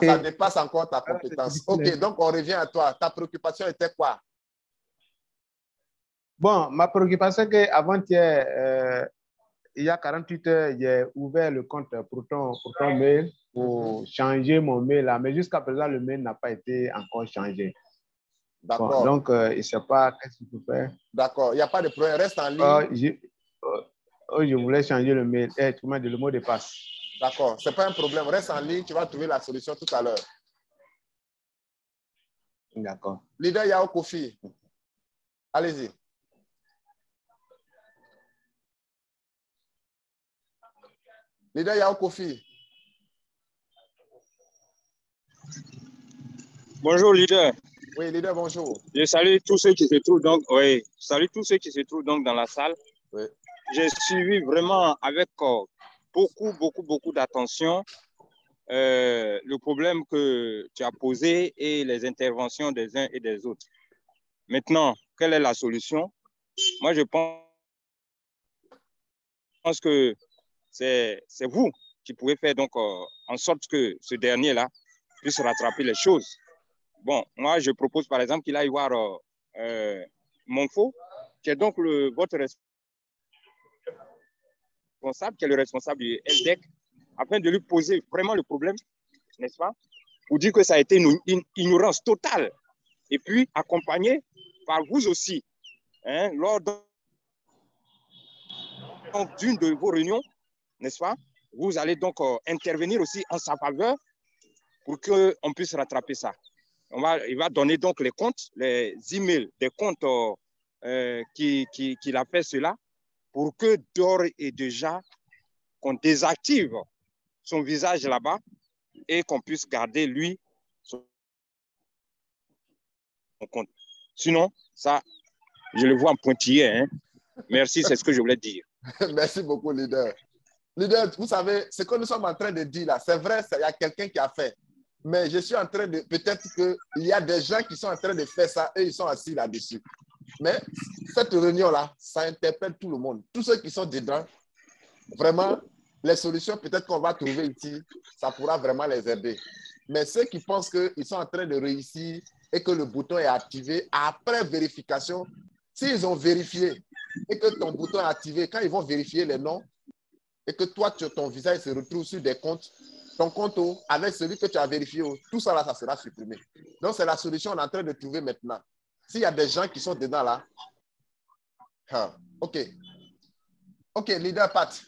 Ça dépasse encore ta compétence. OK, donc on revient à toi. Ta préoccupation était quoi? Bon, ma préoccupation, c'est qu'avant-hier, il y a 48 heures, j'ai ouvert le compte pour ton mail, pour changer mon mail là. Mais jusqu'à présent, le mail n'a pas été encore changé. D'accord. Bon, donc, il ne sait pas qu'est-ce qu'il faut faire. D'accord, il n'y a pas de problème. Reste en ligne. Je voulais changer le mail, le mot de passe. D'accord, ce n'est pas un problème. Reste en ligne, tu vas trouver la solution tout à l'heure. D'accord. Leader Yao Kofi, allez-y. Leader Yao Kofi. Bonjour, leader. Oui, leader, bonjour. Je salue tous ceux qui se trouvent donc, dans la salle. Oui. J'ai suivi vraiment avec beaucoup d'attention le problème que tu as posé et les interventions des uns et des autres. Maintenant, quelle est la solution? Moi, je pense pense que c'est vous qui pouvez faire donc en sorte que ce dernier-là puisse rattraper les choses. Bon, moi, je propose par exemple qu'il aille voir Monfo, qui est donc votre responsable, qui est le responsable du LDEC, afin de lui poser vraiment le problème, n'est-ce pas, pour dire que ça a été une ignorance totale. Et puis, accompagné par vous aussi, hein, lors d'une de vos réunions, n'est-ce pas, vous allez donc intervenir aussi en sa faveur pour qu'on puisse rattraper ça. Il va donner donc les comptes, les emails des comptes qu'il a fait cela, pour que d'ores et déjà, qu'on désactive son visage là-bas et qu'on puisse garder, lui, son compte. Sinon, ça, je le vois en pointillé. Hein. Merci, c'est ce que je voulais dire. Merci beaucoup, leader. Leader, vous savez, ce que nous sommes en train de dire là, c'est vrai, il y a quelqu'un qui a fait. Mais je suis en train de... Peut-être qu'il y a des gens qui sont en train de faire ça et ils sont assis là-dessus. Mais cette réunion-là, ça interpelle tout le monde. Tous ceux qui sont dedans, vraiment, les solutions peut-être qu'on va trouver ici, ça pourra vraiment les aider. Mais ceux qui pensent qu'ils sont en train de réussir et que le bouton est activé, après vérification, s'ils ont vérifié et que ton bouton est activé, quand ils vont vérifier les noms et que toi, ton visage se retrouve sur des comptes, ton compte avec celui que tu as vérifié, tout ça là, ça sera supprimé. Donc, c'est la solution qu'on est en train de trouver maintenant. S'il y a des gens qui sont dedans là, OK. OK, leader Pat.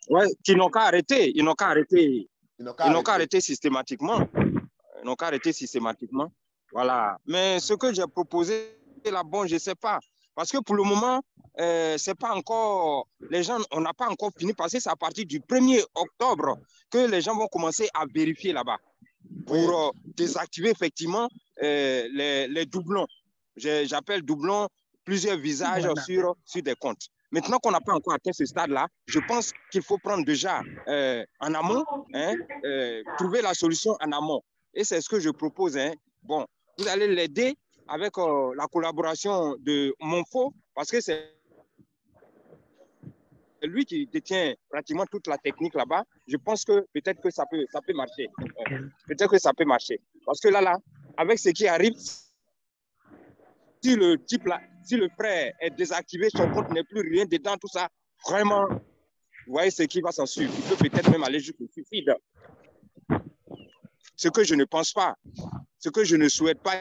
Ouais, qui n'ont qu'à arrêter. Ils n'ont qu'à arrêter. Ils n'ont qu'à arrêter systématiquement. Ils n'ont qu'à arrêter systématiquement. Voilà. Mais ce que j'ai proposé là, bon, je ne sais pas. Parce que pour le moment, c'est pas encore, les gens, on n'a pas encore fini parce que c'est à partir du 1er octobre que les gens vont commencer à vérifier là-bas pour désactiver effectivement les doublons. J'appelle doublons plusieurs visages sur des comptes. Maintenant qu'on n'a pas encore atteint ce stade-là, je pense qu'il faut prendre déjà en amont, hein, trouver la solution en amont. Et c'est ce que je propose. Hein. Bon, vous allez l'aider avec la collaboration de Monfo, parce que c'est lui qui détient pratiquement toute la technique là-bas. Je pense que peut-être que ça peut marcher. Peut-être que ça peut marcher. Parce que là, avec ce qui arrive, si le type là, si le frère est désactivé, son compte n'est plus rien dedans, tout ça, vraiment, vous voyez ce qui va s'en suivre. Il peut peut-être même aller jusqu'au suicide. Ce que je ne pense pas, ce que je ne souhaite pas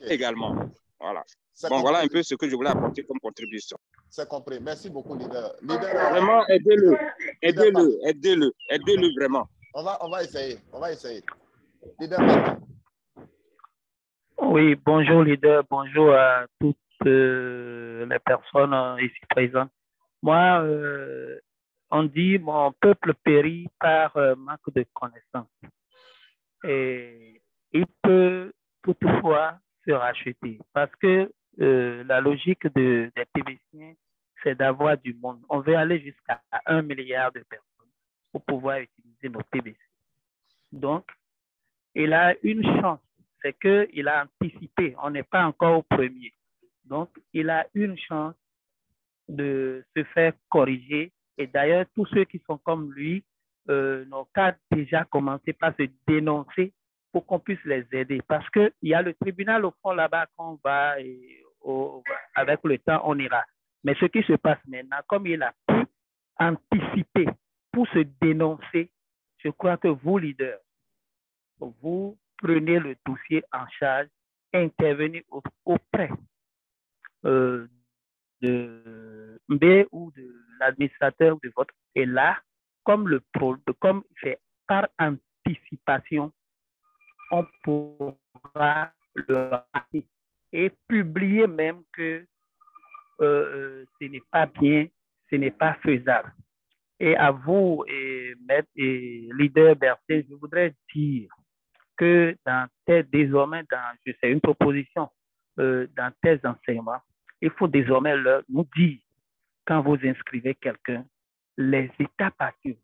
également. Voilà. Bon, voilà un peu ce que je voulais apporter comme contribution. C'est compris. Merci beaucoup, leader. Vraiment, aidez-le. Aidez-le vraiment. On va essayer. Leader. Oui, bonjour leader, bonjour à toutes les personnes ici présentes. Moi, on dit mon peuple périt par manque de connaissances. Et il peut toutefois se racheter parce que la logique des TBCiens, c'est d'avoir du monde. On veut aller jusqu'à 1 milliard de personnes pour pouvoir utiliser nos TBC. Donc, il a une chance, c'est qu'il a anticipé. On n'est pas encore au premier. Donc, il a une chance de se faire corriger. Et d'ailleurs, tous ceux qui sont comme lui n'ont qu'à déjà commencer par se dénoncer pour qu'on puisse les aider. Parce qu'il y a le tribunal au fond là-bas qu'on va et avec le temps, on ira. Mais ce qui se passe maintenant, comme il a pu anticiper pour se dénoncer, je crois que vous, leaders, vous prenez le dossier en charge, intervenez auprès de Mbé ou de l'administrateur de votre. Et là, comme c'est par anticipation, on pourra le rater et publier même que ce n'est pas bien, ce n'est pas faisable. Et à vous, maître et leader Berthet, je voudrais dire que désormais, c'est une proposition, dans tes enseignements, il faut désormais nous dire, quand vous inscrivez quelqu'un, les étapes à suivre.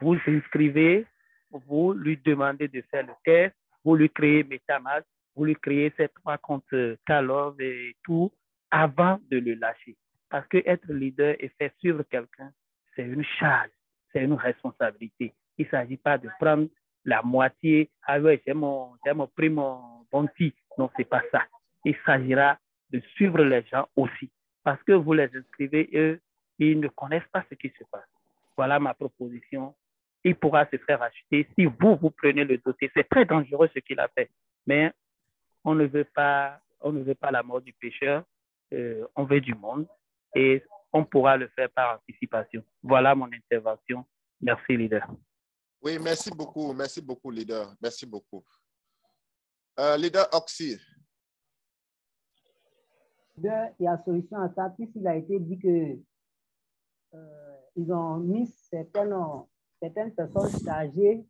Vous inscrivez, vous lui demandez de faire le test, vous lui créez MetaMask, vous lui créez ces 3 comptes Calov et tout, avant de le lâcher. Parce que être leader et faire suivre quelqu'un, c'est une charge, c'est une responsabilité. Il ne s'agit pas de prendre la moitié. Ah ouais, j'ai pris mon bounty. Non, ce n'est pas ça. Il s'agira de suivre les gens aussi. Parce que vous les inscrivez, eux, ils ne connaissent pas ce qui se passe. Voilà ma proposition. Il pourra se faire acheter si vous prenez le dossier. C'est très dangereux ce qu'il a fait. Mais on ne veut pas la mort du pécheur. On veut du monde. Et on pourra le faire par anticipation. Voilà mon intervention. Merci, leader. Oui, merci beaucoup, leader. Merci beaucoup. Leader Oxy. Il y a solution à ça, puisqu'il a été dit que ils ont mis certaines personnes chargées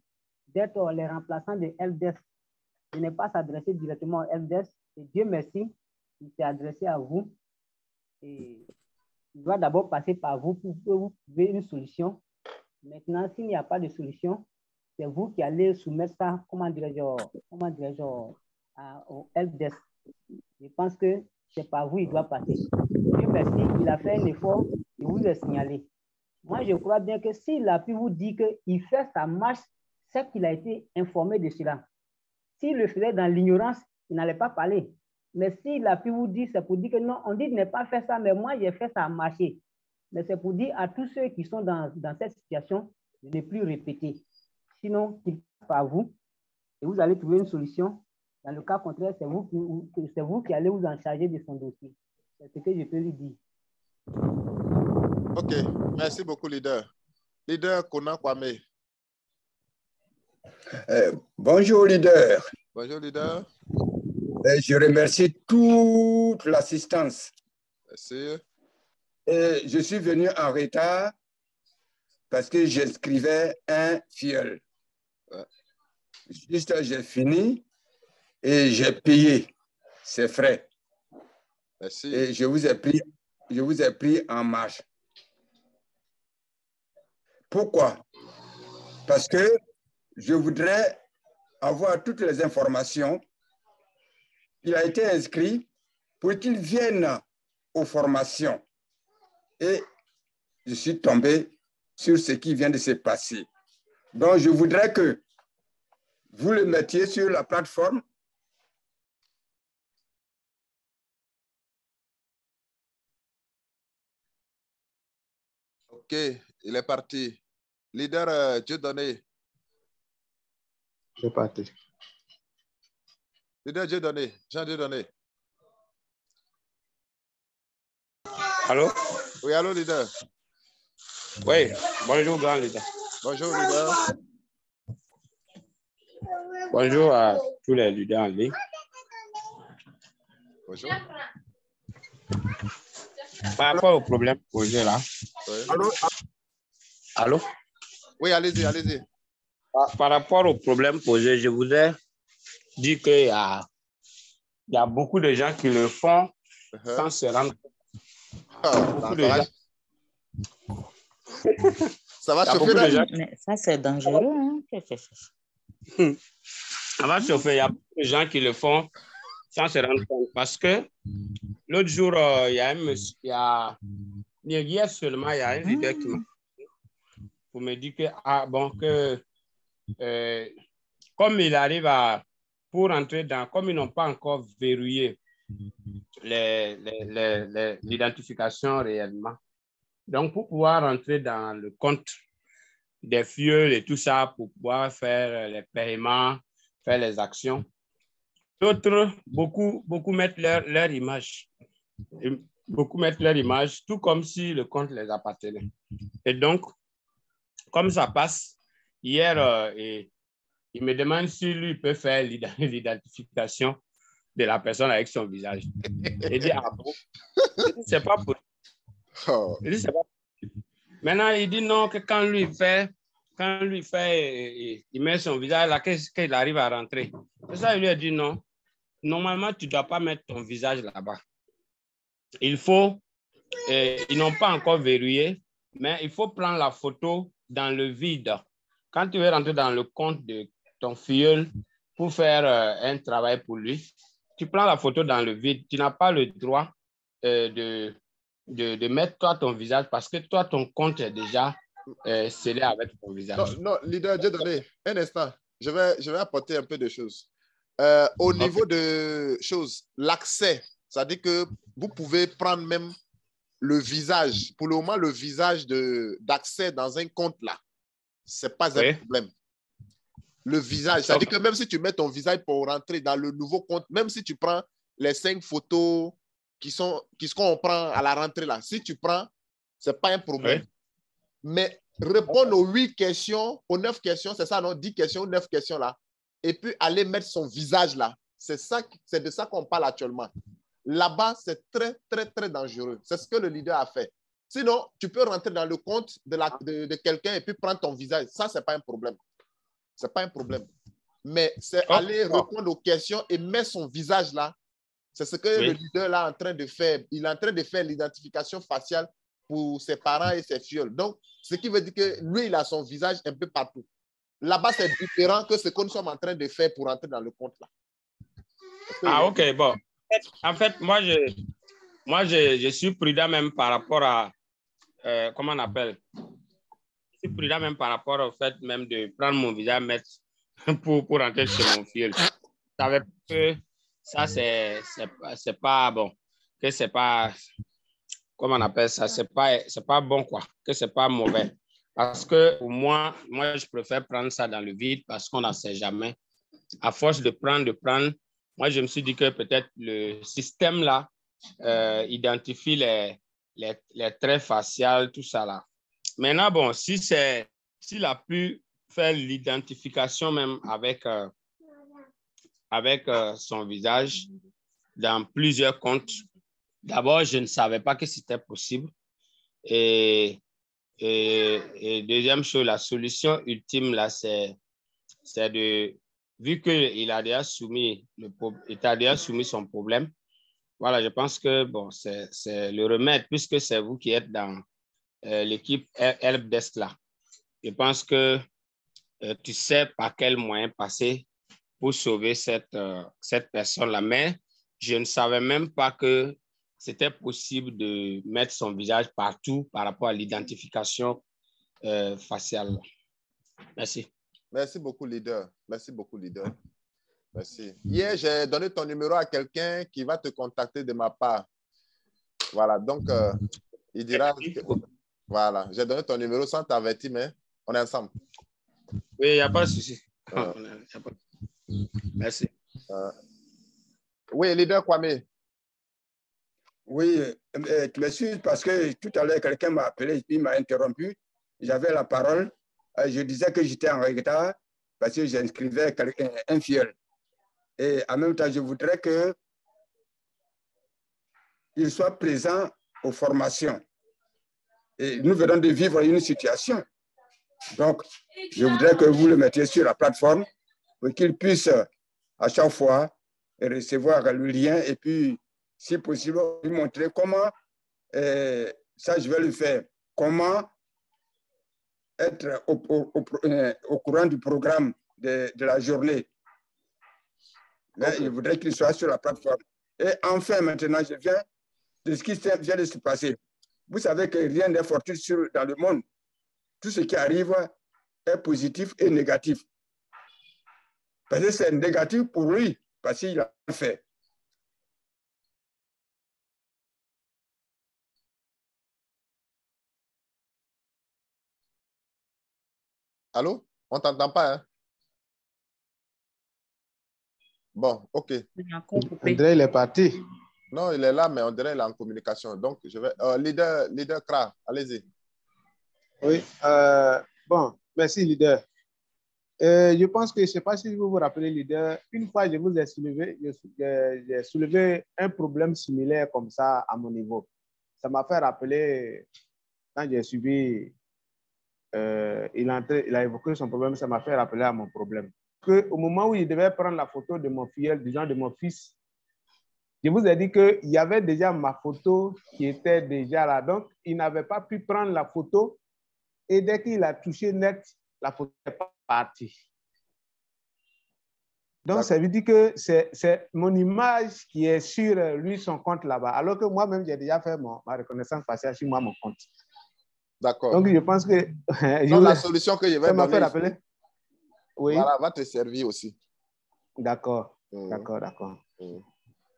d'être les remplaçants de helpdesk. Il n'est pas s'adresser directement au helpdesk. Et Dieu merci, il s'est adressé à vous. Et il doit d'abord passer par vous pour que vous trouviez une solution. Maintenant, s'il n'y a pas de solution, c'est vous qui allez soumettre ça, comment dirais-je, au helpdesk. Je pense que c'est par vous il doit passer. Dieu merci, il a fait un effort et vous le signalé. Moi, je crois bien que s'il a pu vous dire qu'il fait sa marche, c'est qu'il a été informé de cela. S'il le faisait dans l'ignorance, il n'allait pas parler. Mais s'il a pu vous dire, c'est pour dire que non, on dit de ne pas faire ça, mais moi, j'ai fait ça marcher. Mais c'est pour dire à tous ceux qui sont dans cette situation de ne plus répéter. Sinon, qu'il passe par vous et vous allez trouver une solution. Dans le cas contraire, c'est vous qui allez vous en charger de son dossier. C'est ce que je peux lui dire. OK. Merci beaucoup, leader. Leader Kona Kwame. Bonjour, leader. Bonjour, leader. Je remercie toute l'assistance. Merci. Je suis venu en retard parce que j'inscrivais un filleul. Juste, j'ai fini et j'ai payé ses frais. Merci. Et je vous ai pris en marche. Pourquoi? Parce que je voudrais avoir toutes les informations. Il a été inscrit pour qu'il vienne aux formations. Et je suis tombé sur ce qui vient de se passer. Donc, je voudrais que vous le mettiez sur la plateforme. OK, il est parti. Leader Dieudonné. C'est parti. Leader Dieudonné, Jean Dieudonné. Allô? Oui, allô, leader. Oui, bonjour, grand leader. Bonjour, leader. Bonjour à tous les leaders en ligne. Bonjour. Par rapport au problème posé là. Oui. Allô? Oui, allez-y, allez-y. Par rapport au problème posé, je voudrais dire qu'il y a beaucoup de gens qui le font sans se rendre compte. Beaucoup de gens. Ça va chauffer là. Mais ça, c'est dangereux. Hein? Ça va chauffer. Il y a beaucoup de gens qui le font sans se rendre compte. Parce que l'autre jour, il y a un monsieur, hier seulement, il y a un leader qui m'a dit pour me dire que, comme il arrive pour entrer comme ils n'ont pas encore verrouillé l'identification réellement. Donc, pour pouvoir rentrer dans le compte des fioles et tout ça, pour pouvoir faire les paiements, faire les actions, d'autres, beaucoup mettent leur image. Beaucoup mettent leur image, tout comme si le compte les appartenait. Et donc, comme ça passe, hier, il me demande si lui peut faire l'identification de la personne avec son visage. Il dit, ah bon? C'est pas possible. Il dit, c'est pas possible. Maintenant, il dit non, que quand lui fait, il met son visage là, qu'il arrive à rentrer. C'est ça, il lui a dit non. Normalement, tu ne dois pas mettre ton visage là-bas. Ils n'ont pas encore verrouillé, mais il faut prendre la photo dans le vide. Quand tu veux rentrer dans le compte de ton filleul pour faire un travail pour lui, tu prends la photo dans le vide. Tu n'as pas le droit de de mettre toi ton visage parce que toi, ton compte est déjà scellé avec ton visage. Non, leader, j'ai donné un instant. Je vais apporter un peu de choses. Au niveau de choses, l'accès, c'est-à-dire que vous pouvez prendre même le visage. Pour le moment, le visage d'accès dans un compte là, ce n'est pas un problème. Le visage, c'est-à-dire que même si tu mets ton visage pour rentrer dans le nouveau compte, même si tu prends les 5 photos qu'on prend à la rentrée là, si tu prends, ce n'est pas un problème. Mais répondre aux 8 questions, aux 9 questions, c'est ça, non? 10 questions, 9 questions là. Et puis aller mettre son visage là. C'est de ça qu'on parle actuellement. Là-bas, c'est très, très, très dangereux. C'est ce que le leader a fait. Sinon, tu peux rentrer dans le compte de quelqu'un et puis prendre ton visage. Ça, ce n'est pas un problème. Ce n'est pas un problème. Mais c'est aller répondre aux questions et mettre son visage là. C'est ce que le leader là est en train de faire. Il est en train de faire l'identification faciale pour ses parents et ses filles. Donc, ce qui veut dire que lui, il a son visage un peu partout. Là-bas, c'est différent que ce que nous sommes en train de faire pour entrer dans le compte là. Ah, ok, bon. En fait, moi, je suis prudent même par rapport à, comment on appelle? Je suis prudent même par rapport au fait même de prendre mon visage, mettre pour entrer chez mon fils. Je savais que ça, c'est pas bon, que c'est pas, comment on appelle ça, c'est pas bon, quoi, que c'est pas mauvais. Parce que pour moi, je préfère prendre ça dans le vide parce qu'on n'en sait jamais. À force de prendre, moi, je me suis dit que peut-être le système là identifie les traits faciaux, tout ça là. Maintenant, bon, s'il a pu faire l'identification même avec son visage dans plusieurs comptes, d'abord, je ne savais pas que c'était possible. Et deuxième chose, la solution ultime, là, c'est de, vu qu'il a déjà soumis son problème, voilà, je pense que, bon, c'est le remède, puisque c'est vous qui êtes dans l'équipe Helpdesk, là. Je pense que tu sais par quel moyen passer pour sauver cette personne-là, mais je ne savais même pas que c'était possible de mettre son visage partout par rapport à l'identification faciale. Merci. Merci beaucoup, leader. Merci beaucoup, leader. Merci. Hier, j'ai donné ton numéro à quelqu'un qui va te contacter de ma part. Voilà, donc, il dira... Voilà, j'ai donné ton numéro sans t'avertir, mais on est ensemble. Oui, il n'y a pas de souci. Merci. Oui, leader Kwame. Oui, tu m'excuses parce que tout à l'heure, quelqu'un m'a appelé, il m'a interrompu. J'avais la parole. Je disais que j'étais en retard parce que j'inscrivais un fiel. Et en même temps, je voudrais qu'il soit présent aux formations. Et nous venons de vivre une situation. Donc, je voudrais que vous le mettiez sur la plateforme pour qu'il puisse à chaque fois recevoir le lien et puis, si possible, lui montrer comment, ça je vais le faire, comment être au courant du programme de la journée. Là, je voudrais qu'il soit sur la plateforme. Et enfin, maintenant, je viens de ce qui vient de se passer. Vous savez que rien n'est fortuit dans le monde. Tout ce qui arrive est positif et négatif. Parce que c'est négatif pour lui, parce qu'il a fait. Allô? On ne t'entend pas, hein? Bon, OK. André, il est parti. Non, il est là, mais on dirait qu'il est en communication. Donc, je vais... leader Kra, allez-y. Oui, bon, merci, leader. Je pense que, je ne sais pas si vous vous rappelez, leader, une fois, je vous ai j'ai soulevé un problème similaire comme ça à mon niveau. Ça m'a fait rappeler, quand j'ai suivi, il a évoqué son problème, ça m'a fait rappeler à mon problème. Au moment où il devait prendre la photo de mon filleul, du genre de mon fils, je vous ai dit qu'il y avait déjà ma photo qui était déjà là. Donc, il n'avait pas pu prendre la photo et dès qu'il a touché net, la photo est partie. Donc, ça veut dire que c'est mon image qui est sur lui, son compte là-bas. Alors que moi-même, j'ai déjà fait ma reconnaissance faciale sur moi, mon compte. D'accord. Donc, je pense que... Donc, la solution que je vais donner... fait rappeler. Oui. Voilà, va te servir aussi. D'accord. D'accord.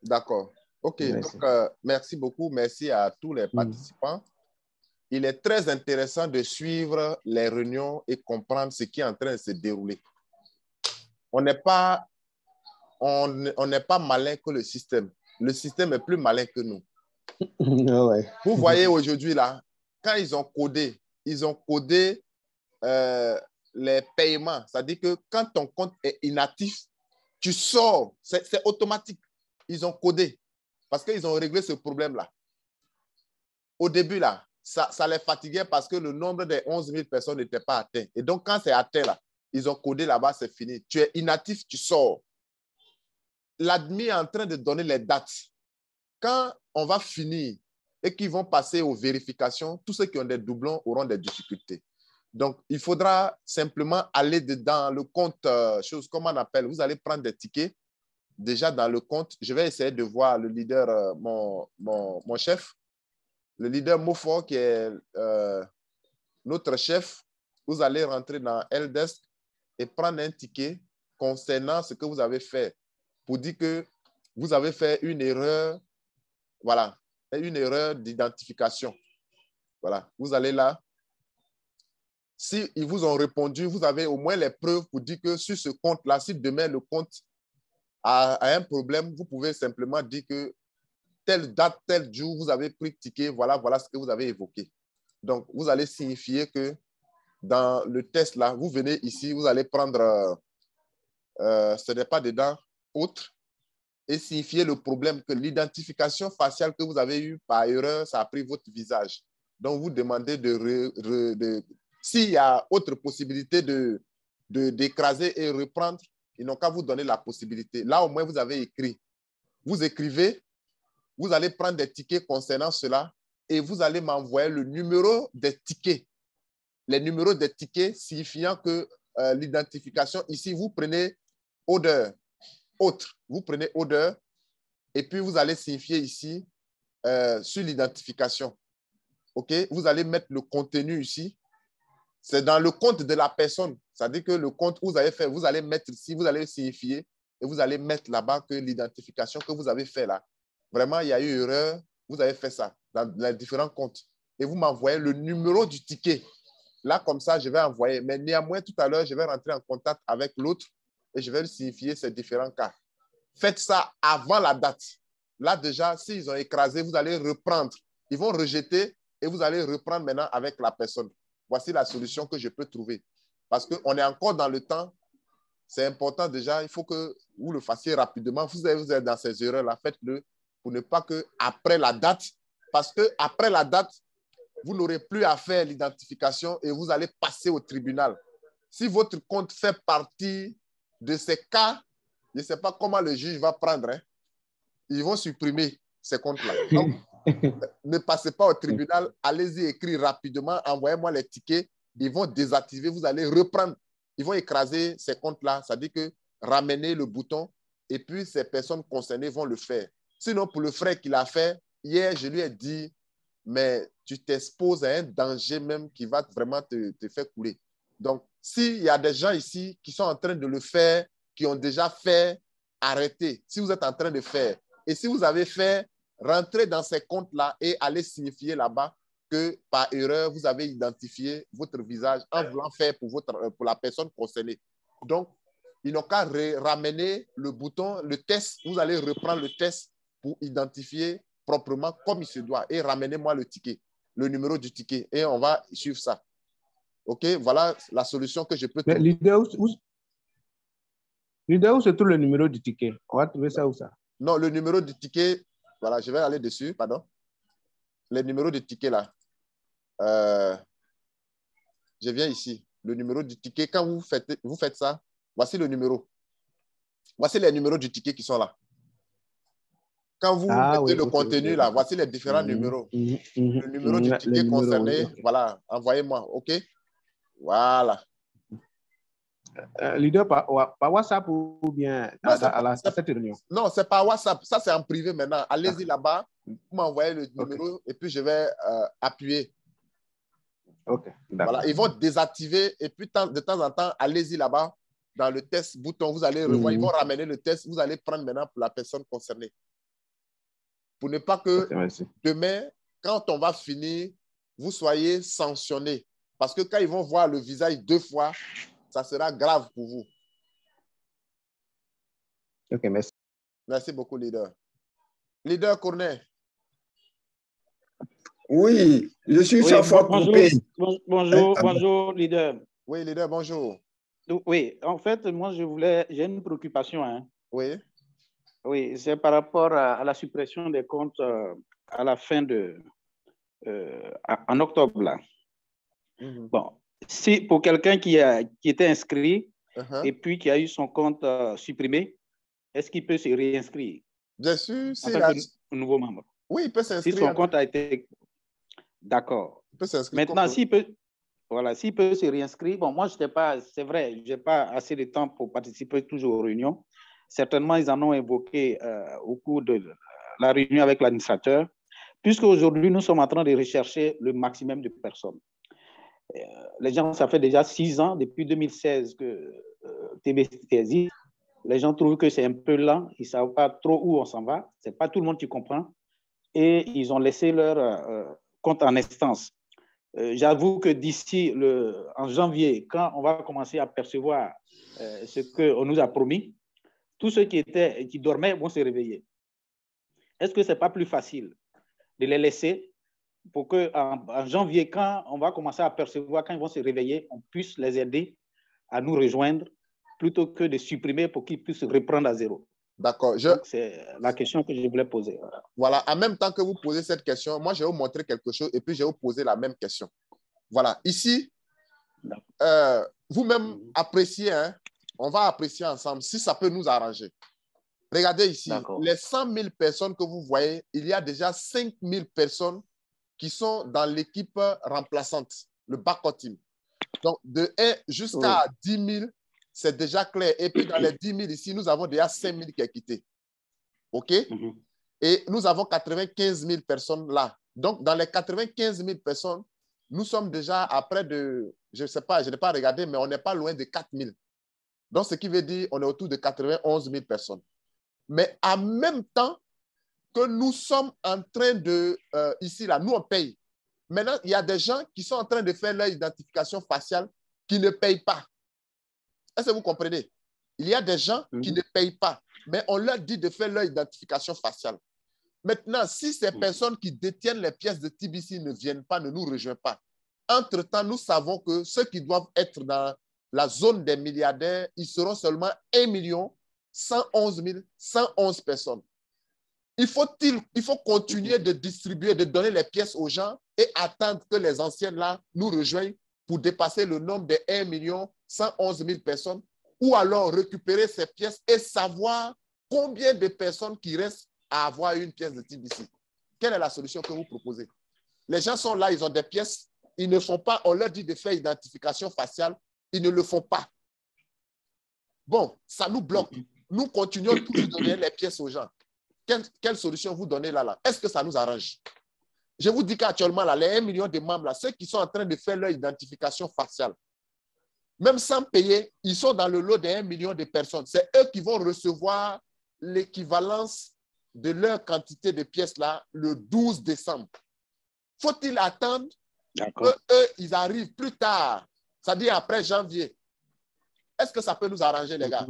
D'accord. OK. Merci. Donc, merci beaucoup. Merci à tous les participants. Il est très intéressant de suivre les réunions et comprendre ce qui est en train de se dérouler. On n'est pas malin que le système. Le système est plus malin que nous. Ouais. Vous voyez aujourd'hui, là, quand ils ont codé les paiements. C'est-à-dire que quand ton compte est inactif, tu sors. C'est automatique. Ils ont codé parce qu'ils ont réglé ce problème-là. Au début, là, ça les fatiguait parce que le nombre des 11 000 personnes n'était pas atteint. Et donc, quand c'est atteint, là, ils ont codé là-bas, c'est fini. Tu es inactif, tu sors. L'admin est en train de donner les dates. Quand on va finir et qu'ils vont passer aux vérifications, tous ceux qui ont des doublons auront des difficultés. Donc, il faudra simplement aller dans le compte, comment on appelle, vous allez prendre des tickets déjà dans le compte. Je vais essayer de voir le leader, mon chef, le leader Mofo qui est notre chef. Vous allez rentrer dans Helpdesk et prendre un ticket concernant ce que vous avez fait pour dire que vous avez fait une erreur, voilà, une erreur d'identification. Voilà, vous allez là. Si ils vous ont répondu, vous avez au moins les preuves pour dire que sur ce compte-là, si demain le compte a un problème, vous pouvez simplement dire que telle date, tel jour, vous avez pris le ticket, voilà ce que vous avez évoqué. Donc, vous allez signifier que dans le test là, vous venez ici, vous allez prendre, ce n'est pas dedans, autre, et signifier le problème que l'identification faciale que vous avez eue par erreur, ça a pris votre visage. Donc, vous demandez s'il y a autre possibilité d'écraser et reprendre, ils n'ont qu'à vous donner la possibilité. Là, au moins, vous avez écrit. Vous écrivez, vous allez prendre des tickets concernant cela et vous allez m'envoyer le numéro des tickets. Les numéros des tickets signifiant que l'identification, ici, vous prenez odeur, autre. Vous prenez odeur et puis vous allez signifier ici sur l'identification. OK? Vous allez mettre le contenu ici. C'est dans le compte de la personne. C'est-à-dire que le compte que vous avez fait, vous allez mettre ici, vous allez signifier et vous allez mettre là-bas que l'identification que vous avez fait là, vraiment, il y a eu erreur, vous avez fait ça dans les différents comptes. Et vous m'envoyez le numéro du ticket. Là, comme ça, je vais envoyer. Mais néanmoins, tout à l'heure, je vais rentrer en contact avec l'autre et je vais lui signifier ces différents cas. Faites ça avant la date. Là, déjà, s'ils ont écrasé, vous allez reprendre. Ils vont rejeter et vous allez reprendre maintenant avec la personne. Voici la solution que je peux trouver. Parce qu'on est encore dans le temps. C'est important déjà. Il faut que vous le fassiez rapidement. Vous êtes dans ces erreurs-là. Faites-le pour ne pas qu'après la date, parce qu'après la date, vous n'aurez plus à faire l'identification et vous allez passer au tribunal. Si votre compte fait partie de ces cas, je ne sais pas comment le juge va prendre. Hein. Ils vont supprimer ces comptes-là. Donc, ne passez pas au tribunal, allez-y écrire rapidement, envoyez-moi les tickets, ils vont désactiver, vous allez reprendre, ils vont écraser ces comptes-là, c'est-à-dire que ramener le bouton et puis ces personnes concernées vont le faire. Sinon, pour le frère qui l'a fait, hier, je lui ai dit, mais tu t'exposes à un danger même qui va vraiment te faire couler. Donc, s'il y a des gens ici qui sont en train de le faire, qui ont déjà fait, arrêtez. Si vous êtes en train de faire, et si vous avez fait, rentrez dans ces comptes-là et allez signifier là-bas que par erreur, vous avez identifié votre visage en voulant faire pour la personne concernée. Donc, ils n'ont qu'à ramener le bouton, le test. Vous allez reprendre le test pour identifier proprement comme il se doit et ramenez-moi le ticket, le numéro du ticket et on va suivre ça. OK, voilà la solution que je peux trouver. Leader, où se trouve le numéro du ticket? On va trouver ça où ça? Non, le numéro du ticket, voilà, je vais aller dessus, pardon. Le numéro du ticket là. Je viens ici. Le numéro du ticket, quand vous faites ça, voici le numéro. Voici les numéros du ticket qui sont là. Quand vous mettez le contenu là, voici les différents numéros. Le numéro du ticket concerné, voilà, envoyez-moi, OK? Voilà. Leader, par WhatsApp ou bien à cette réunion? Non, c'est par WhatsApp. Ça, c'est en privé maintenant. Allez-y là-bas, vous m'envoyez le numéro et puis je vais appuyer. OK, voilà, ils vont désactiver et puis de temps en temps, allez-y là-bas dans le test bouton. Vous allez revoir, ils vont ramener le test. Vous allez prendre maintenant pour la personne concernée. Pour ne pas que demain, quand on va finir, vous soyez sanctionné. Parce que quand ils vont voir le visage 2 fois, ça sera grave pour vous. OK, merci. Merci beaucoup, leader. Leader Cornet. Oui, je suis chaque fois coupé. Bonjour, leader. Oui, leader, bonjour. Oui, en fait, moi, j'ai une préoccupation. Hein. Oui. Oui, c'est par rapport à la suppression des comptes à la fin en octobre, là. Bon, si pour quelqu'un qui était inscrit et puis qui a eu son compte supprimé, est-ce qu'il peut se réinscrire? Bien sûr, en tant que nouveau membre. Oui, il peut s'inscrire. Si son compte a été... D'accord. Maintenant, s'il peut se réinscrire, bon, moi, je n'étais pas, c'est vrai, je n'ai pas assez de temps pour participer toujours aux réunions. Certainement, ils en ont évoqué au cours de la réunion avec l'administrateur, puisque aujourd'hui, nous sommes en train de rechercher le maximum de personnes. Les gens, ça fait déjà 6 ans, depuis 2016 que TBC existe. Les gens trouvent que c'est un peu lent, ils ne savent pas trop où on s'en va. Ce n'est pas tout le monde qui comprend. Et ils ont laissé leur compte en instance. J'avoue que d'ici en janvier, quand on va commencer à percevoir ce qu'on nous a promis, tous ceux qui dormaient vont se réveiller. Est-ce que ce n'est pas plus facile de les laisser pour qu'en janvier, quand on va commencer à percevoir, quand ils vont se réveiller, on puisse les aider à nous rejoindre plutôt que de supprimer pour qu'ils puissent reprendre à zéro? D'accord. C'est la question que je voulais poser. Voilà. En même temps que vous posez cette question, moi, je vais vous montrer quelque chose et puis je vais vous poser la même question. Voilà. Ici, vous-même appréciez, hein, on va apprécier ensemble si ça peut nous arranger. Regardez ici, les 100 000 personnes que vous voyez, il y a déjà 5 000 personnes qui sont dans l'équipe remplaçante, le backup team. Donc, de 1 jusqu'à 10 000, c'est déjà clair. Et puis, dans les 10 000 ici, nous avons déjà 5 000 qui ont quitté. OK? Et nous avons 95 000 personnes là. Donc, dans les 95 000 personnes, nous sommes déjà à près de, je ne sais pas, je n'ai pas regardé, mais on n'est pas loin de 4 000. Donc, ce qui veut dire qu'on est autour de 91 000 personnes. Mais en même temps que nous sommes en train de, ici, là, nous, on paye. Maintenant, il y a des gens qui sont en train de faire leur identification faciale qui ne payent pas. Est-ce que vous comprenez? Il y a des gens qui ne payent pas, mais on leur dit de faire leur identification faciale. Maintenant, si ces personnes qui détiennent les pièces de TBC ne viennent pas, ne nous rejoignent pas, entre-temps, nous savons que ceux qui doivent être dans la zone des milliardaires, ils seront seulement 1 111 111 personnes. Il faut continuer de distribuer, de donner les pièces aux gens et attendre que les anciennes là nous rejoignent pour dépasser le nombre de 1 111 000 personnes, ou alors récupérer ces pièces et savoir combien de personnes qui restent à avoir une pièce de TBC. Quelle est la solution que vous proposez? Les gens sont là, ils ont des pièces, ils ne font pas, on leur dit de faire identification faciale, ils ne le font pas. Bon, ça nous bloque. Nous continuons toujours de donner les pièces aux gens. Quelle solution vous donnez là? Est-ce que ça nous arrange? Je vous dis qu'actuellement, là, les 1 million de membres, là, ceux qui sont en train de faire leur identification faciale, même sans payer, ils sont dans le lot de 1 million de personnes. C'est eux qui vont recevoir l'équivalence de leur quantité de pièces là le 12 décembre. Faut-il attendre qu'eux, ils arrivent plus tard, c'est-à-dire après janvier? Est-ce que ça peut nous arranger, les gars?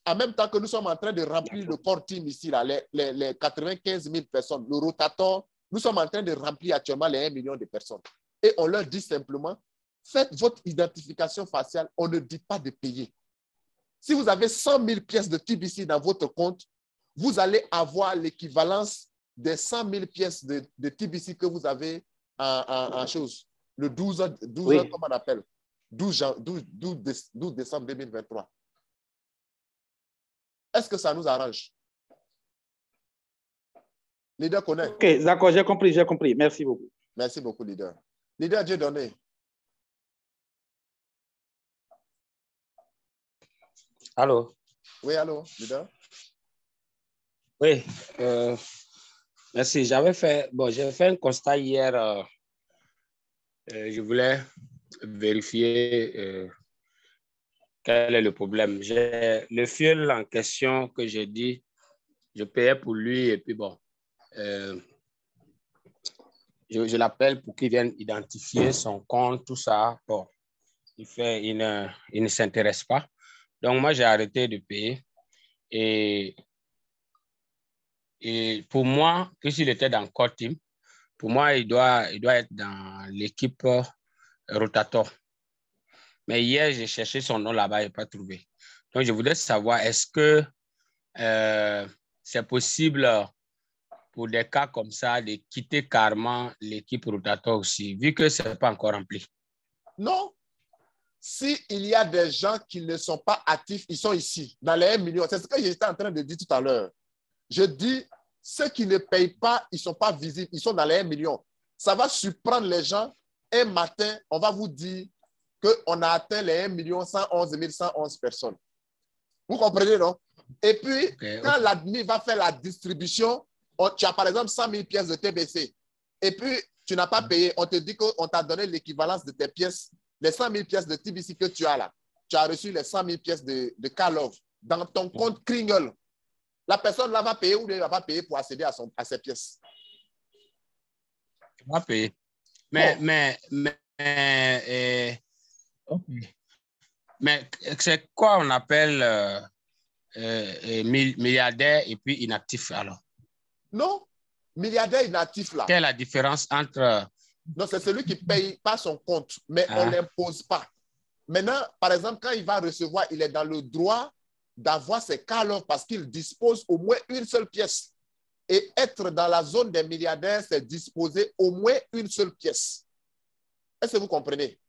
En même temps que nous sommes en train de remplir le core team ici, là, les 95 000 personnes, le rotator, nous sommes en train de remplir actuellement les 1 million de personnes. Et on leur dit simplement, faites votre identification faciale, on ne dit pas de payer. Si vous avez 100 000 pièces de TBC dans votre compte, vous allez avoir l'équivalence des 100 000 pièces de TBC que vous avez en chose. Le 12 comment on appelle? 12 décembre 2023. Est-ce que ça nous arrange? Leader connaît. OK, d'accord, j'ai compris. Merci beaucoup. Merci beaucoup, leader. Leader Dieudonné. Allô? Oui, allô, leader? Oui, merci. J'ai fait un constat hier. Je voulais vérifier quel est le problème. Le fuel en question que j'ai dit, je payais pour lui et puis bon, je l'appelle pour qu'il vienne identifier son compte, tout ça. Bon, il ne s'intéresse pas. Donc, moi, j'ai arrêté de payer. Et pour moi, que s'il était dans Core Team, pour moi, il doit être dans l'équipe Rotator. Mais hier, j'ai cherché son nom là-bas, je n'ai pas trouvé. Donc, je voudrais savoir, est-ce que c'est possible pour des cas comme ça de quitter carrément l'équipe Rotator aussi, vu que ce n'est pas encore rempli? Non. S'il y a des gens qui ne sont pas actifs, ils sont ici, dans les 1 million. C'est ce que j'étais en train de dire tout à l'heure. Je dis, ceux qui ne payent pas, ils ne sont pas visibles, ils sont dans les 1 million. Ça va surprendre les gens. Un matin, on va vous dire qu'on a atteint les 1 111 111 personnes. Vous comprenez, non? Et puis, quand l'admin va faire la distribution, tu as par exemple 100 000 pièces de TBC. Et puis, tu n'as pas payé. On te dit qu'on t'a donné l'équivalence de tes pièces. Les 100 000 pièces de TBC que tu as là. Tu as reçu les 100 000 pièces de Karlov dans ton compte Kringle. La personne là va payer ou ne va pas payer pour accéder à ses pièces? Il va payer. Mais c'est quoi on appelle milliardaire et puis inactif alors? Non, milliardaire inactif là. Quelle est la différence entre... Non, c'est celui qui ne paye pas son compte, mais on ne l'impose pas. Maintenant, par exemple, quand il va recevoir, il est dans le droit d'avoir ses Karlov parce qu'il dispose au moins une seule pièce. Et être dans la zone des milliardaires, c'est disposer au moins une seule pièce. Est-ce que vous comprenez?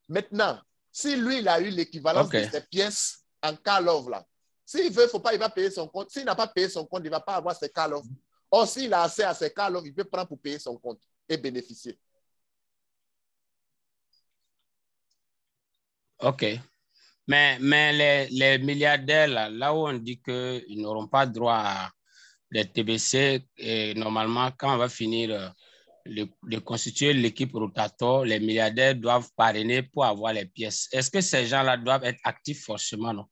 Maintenant, si lui, il a eu l'équivalence de ses pièces en Karlov là, s'il veut, il ne faut pas, il va payer son compte. S'il n'a pas payé son compte, il ne va pas avoir ses Karlov. Or, s'il a accès à ses Karlov, il peut prendre pour payer son compte et bénéficier. OK. Mais les milliardaires, là où on dit qu'ils n'auront pas droit à des TBC, et normalement, quand on va finir de constituer l'équipe Rotator, les milliardaires doivent parrainer pour avoir les pièces. Est-ce que ces gens-là doivent être actifs forcément, non?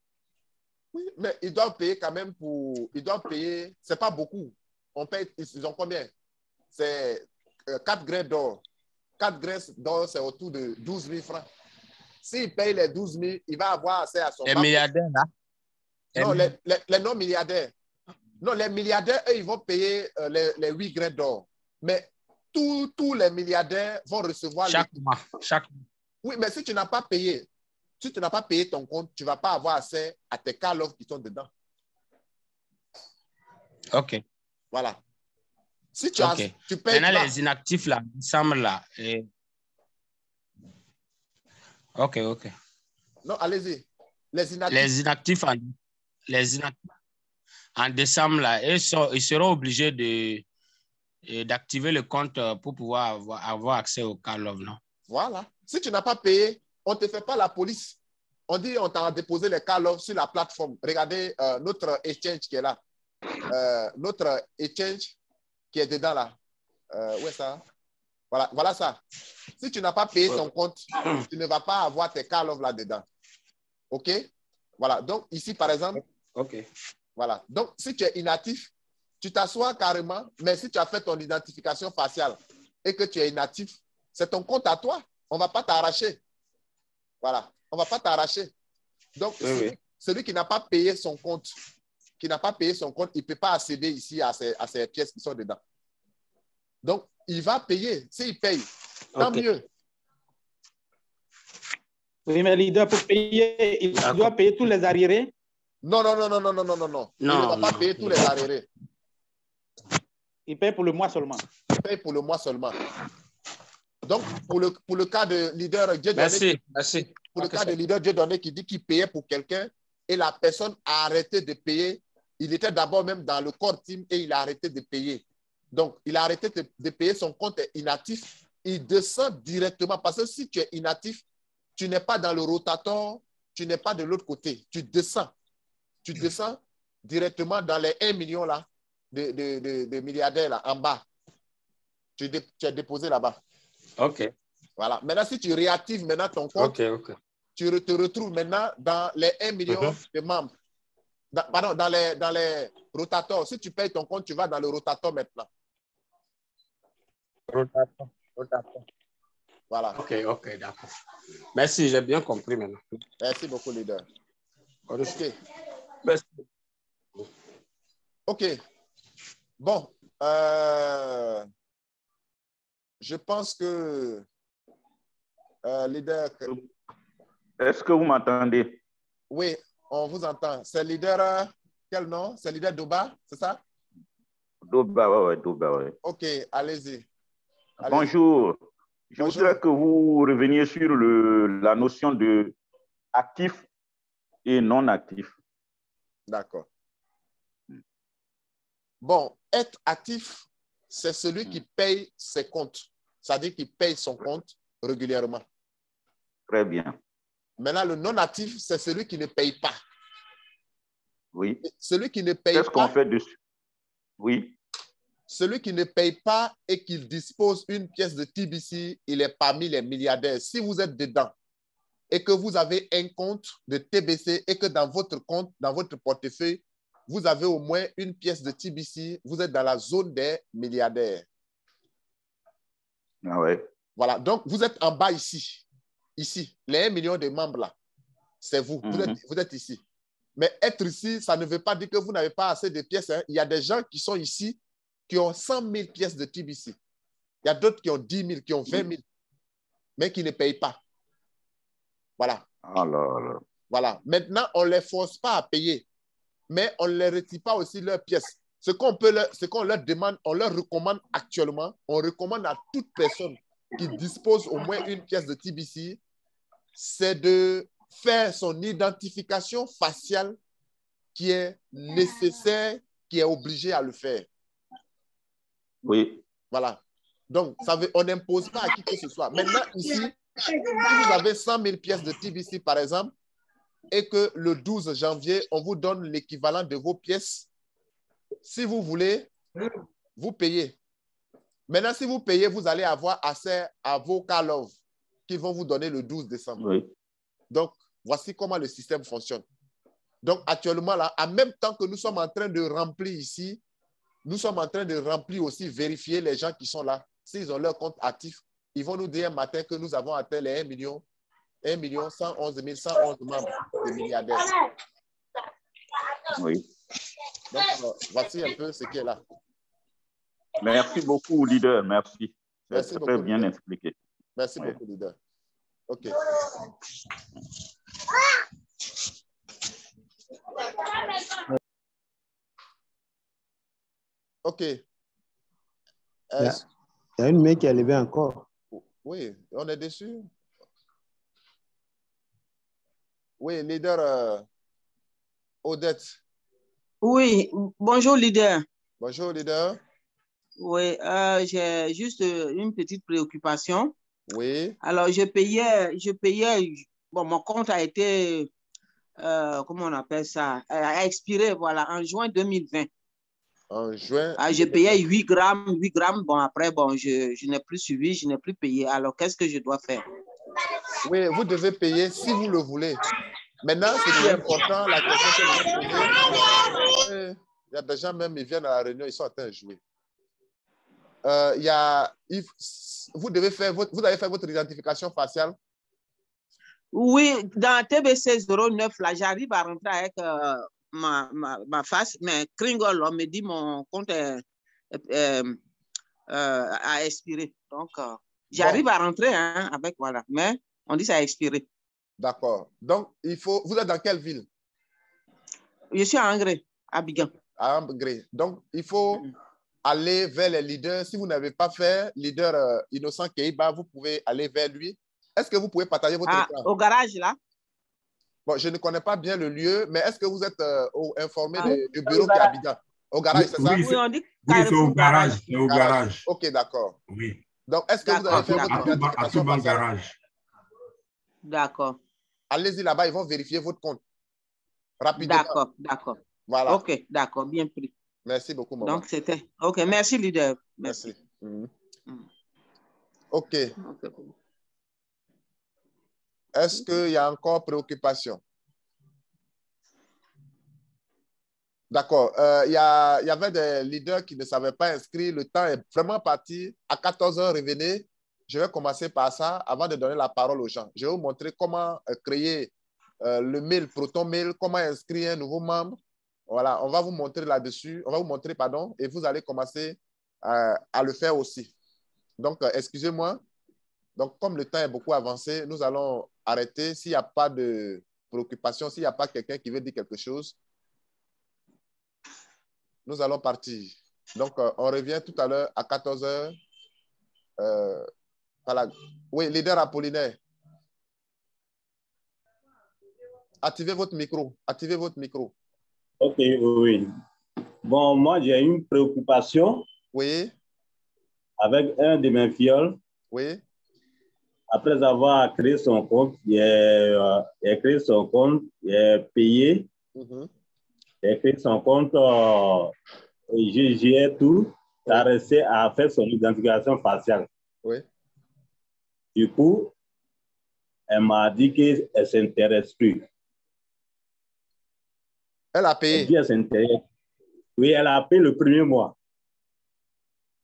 Oui, mais ils doivent payer quand même pour... Ils doivent payer... C'est pas beaucoup. On paye... Ils ont combien? C'est 4 grains d'or. 4 grains d'or, c'est autour de 12 000 francs. S'il paye les 12 000, il va avoir accès à son... Les milliardaires, là? Non, les non-milliardaires. Non, les milliardaires, eux, ils vont payer les 8 grains d'or. Mais tous les milliardaires vont recevoir... Chaque mois. Oui, mais si tu n'as pas payé, ton compte, tu ne vas pas avoir accès à tes Karlov qui sont dedans. OK. Voilà. Si tu payes... Maintenant, les inactifs, là, ensemble, là... OK. Non, allez-y. Les inactifs en décembre, là, ils seront obligés d'activer le compte pour pouvoir avoir accès au Karlov, non? Voilà. Si tu n'as pas payé, on ne te fait pas la police. On dit on t'a déposé les Karlov sur la plateforme. Regardez notre exchange qui est là. Notre exchange qui est dedans là. Où est ça? Voilà ça. Si tu n'as pas payé ton compte, tu ne vas pas avoir tes Karlov là-dedans. OK? Voilà. Donc, ici, par exemple. OK. Voilà. Donc, si tu es inactif, tu t'assois carrément, mais si tu as fait ton identification faciale et que tu es inactif, c'est ton compte à toi. On ne va pas t'arracher. Voilà. On ne va pas t'arracher. Donc, celui qui n'a pas payé son compte, il ne peut pas accéder ici à ces pièces qui sont dedans. Donc, il va payer. S'il paye, tant mieux. Oui, mais leader, pour payer, il doit payer tous les arriérés? Non. Il ne va pas payer tous les arriérés. Il paye pour le mois seulement. Il paye pour le mois seulement. Donc, pour le cas de leader Dieudonné, cas de leader Dieudonné qui dit qu'il payait pour quelqu'un et la personne a arrêté de payer, il était d'abord même dans le core team et il a arrêté de payer. Donc, il a arrêté de payer, son compte est inactif. Il descend directement parce que si tu es inactif, tu n'es pas dans le rotator tu n'es pas de l'autre côté. Tu descends. Tu descends directement dans les 1 million là, de milliardaires là, en bas. Tu es déposé là-bas. OK. Voilà. Maintenant, si tu réactives maintenant ton compte, tu te retrouves maintenant dans les 1 million de membres. Dans les rotateurs. Si tu payes ton compte, tu vas dans le rotateur maintenant. Rotateur. Voilà. OK, d'accord. Merci, j'ai bien compris maintenant. Merci beaucoup, leader. OK. Merci. OK. Bon. Je pense que leader... Est-ce que vous m'entendez? Oui, on vous entend. C'est leader... Quel nom? C'est leader Doba, c'est ça? Doba, oui, Doba, oui. OK, allez-y. Bonjour. Je voudrais que vous reveniez sur la notion de actif et non actif. D'accord. Bon, être actif, c'est celui qui paye ses comptes. C'est-à-dire qu'il paye son compte régulièrement. Très bien. Maintenant, le non-actif, c'est celui qui ne paye pas. Oui. Celui qui ne paye pas. Qu'est-ce qu'on fait dessus? Oui. Celui qui ne paye pas et qui dispose d'une pièce de TBC, il est parmi les milliardaires. Si vous êtes dedans et que vous avez un compte de TBC et que dans votre compte, dans votre portefeuille, vous avez au moins une pièce de TBC, vous êtes dans la zone des milliardaires. Ah ouais. Voilà. Donc, vous êtes en bas ici. Ici. Les 1 million de membres là, c'est vous. Vous êtes ici. Mais être ici, ça ne veut pas dire que vous n'avez pas assez de pièces. Hein. Il y a des gens qui sont ici qui ont 100 000 pièces de TBC. Il y a d'autres qui ont 10 000, qui ont 20 000, mais qui ne payent pas. Voilà. Alors. Voilà. Maintenant, on ne les force pas à payer, mais on ne les retire pas aussi leurs pièces. Ce qu'on leur demande, on leur recommande actuellement, on recommande à toute personne qui dispose au moins une pièce de TBC, c'est de faire son identification faciale qui est nécessaire, qui est obligé à le faire. Oui. Voilà. Donc, on n'impose pas à qui que ce soit. Maintenant, ici, si vous avez 100 000 pièces de TBC, par exemple, et que le 12 janvier, on vous donne l'équivalent de vos pièces, si vous voulez, vous payez. Maintenant, si vous payez, vous allez avoir accès à vos Karlov qui vont vous donner le 12 décembre. Oui. Donc, voici comment le système fonctionne. Donc, actuellement, là, en même temps que nous sommes en train de remplir ici, nous sommes en train de remplir aussi, vérifier les gens qui sont là. S'ils ont leur compte actif, ils vont nous dire un matin que nous avons atteint les 1 111 111 membres de milliardaires. Oui. Donc, voici un peu ce qui est là. Merci beaucoup, leader. Merci. Merci beaucoup, très bien leader. Expliqué. Merci beaucoup, leader. OK. OK. Il y a une main qui est levée encore. Oui, on est dessus. Oui, leader Odette. Oui, bonjour, leader. Bonjour, leader. Oui, j'ai juste une petite préoccupation. Oui. Alors, je payais, bon, mon compte a été, comment on appelle ça, a expiré, voilà, en juin 2020. En juin. Je payais 8 grammes, bon, après, bon, je n'ai plus suivi, je n'ai plus payé. Alors, qu'est-ce que je dois faire? Oui, vous devez payer si vous le voulez. Maintenant, ce qui est important, la question que vous posez, il y a des gens même, ils viennent à la réunion, ils sont en train de jouer. Vous avez fait votre identification faciale? Oui, dans TBC 09, là, j'arrive à rentrer avec ma face, mais Kringle, on me dit mon compte a expiré. Donc, j'arrive à rentrer avec, voilà, mais on dit que ça a expiré. D'accord. Donc, vous êtes dans quelle ville? Je suis à Angré, à Bigan. À Angré. Donc, il faut aller vers les leaders. Si vous n'avez pas fait leader Innocent Keiba, vous pouvez aller vers lui. Est-ce que vous pouvez partager votre écran? Au garage, là? Bon, je ne connais pas bien le lieu, mais est-ce que vous êtes informé du bureau qui est à Bigan? Au garage, c'est ça? Oui, c'est au garage. C'est au garage. OK, d'accord. Oui. Donc, est-ce que vous avez fait votre identification faciale? D'accord. Allez-y là-bas, ils vont vérifier votre compte. Rapidement. D'accord, d'accord. Voilà. OK, d'accord, bien pris. Merci beaucoup, maman. Donc, c'était... OK, merci, leader. Merci. OK. Est-ce qu'il y a encore préoccupation? D'accord. Il y avait des leaders qui ne savaient pas inscrire. Le temps est vraiment parti. À 14 h, revenez. Je vais commencer par ça avant de donner la parole aux gens. Je vais vous montrer comment créer le mail, Proton Mail, comment inscrire un nouveau membre. Voilà, on va vous montrer là-dessus. On va vous montrer, pardon, et vous allez commencer à le faire aussi. Donc, excusez-moi. Donc, comme le temps est beaucoup avancé, nous allons arrêter. S'il n'y a pas de préoccupation, s'il n'y a pas quelqu'un qui veut dire quelque chose, nous allons partir. Donc, on revient tout à l'heure à 14 h. Oui, leader Apollinaire. Activez votre micro. Activez votre micro. OK, oui. Bon, moi, j'ai une préoccupation. Oui. Avec un de mes fioles. Oui. Après avoir créé son compte, il a créé son compte, il a payé. Il a créé son compte GGR tout. Ça a resté à faire son identification faciale. Oui. Du coup, elle m'a dit qu'elle ne s'intéresse plus. Elle a payé? Elle dit qu'elle s'intéresse. Oui, elle a payé le premier mois.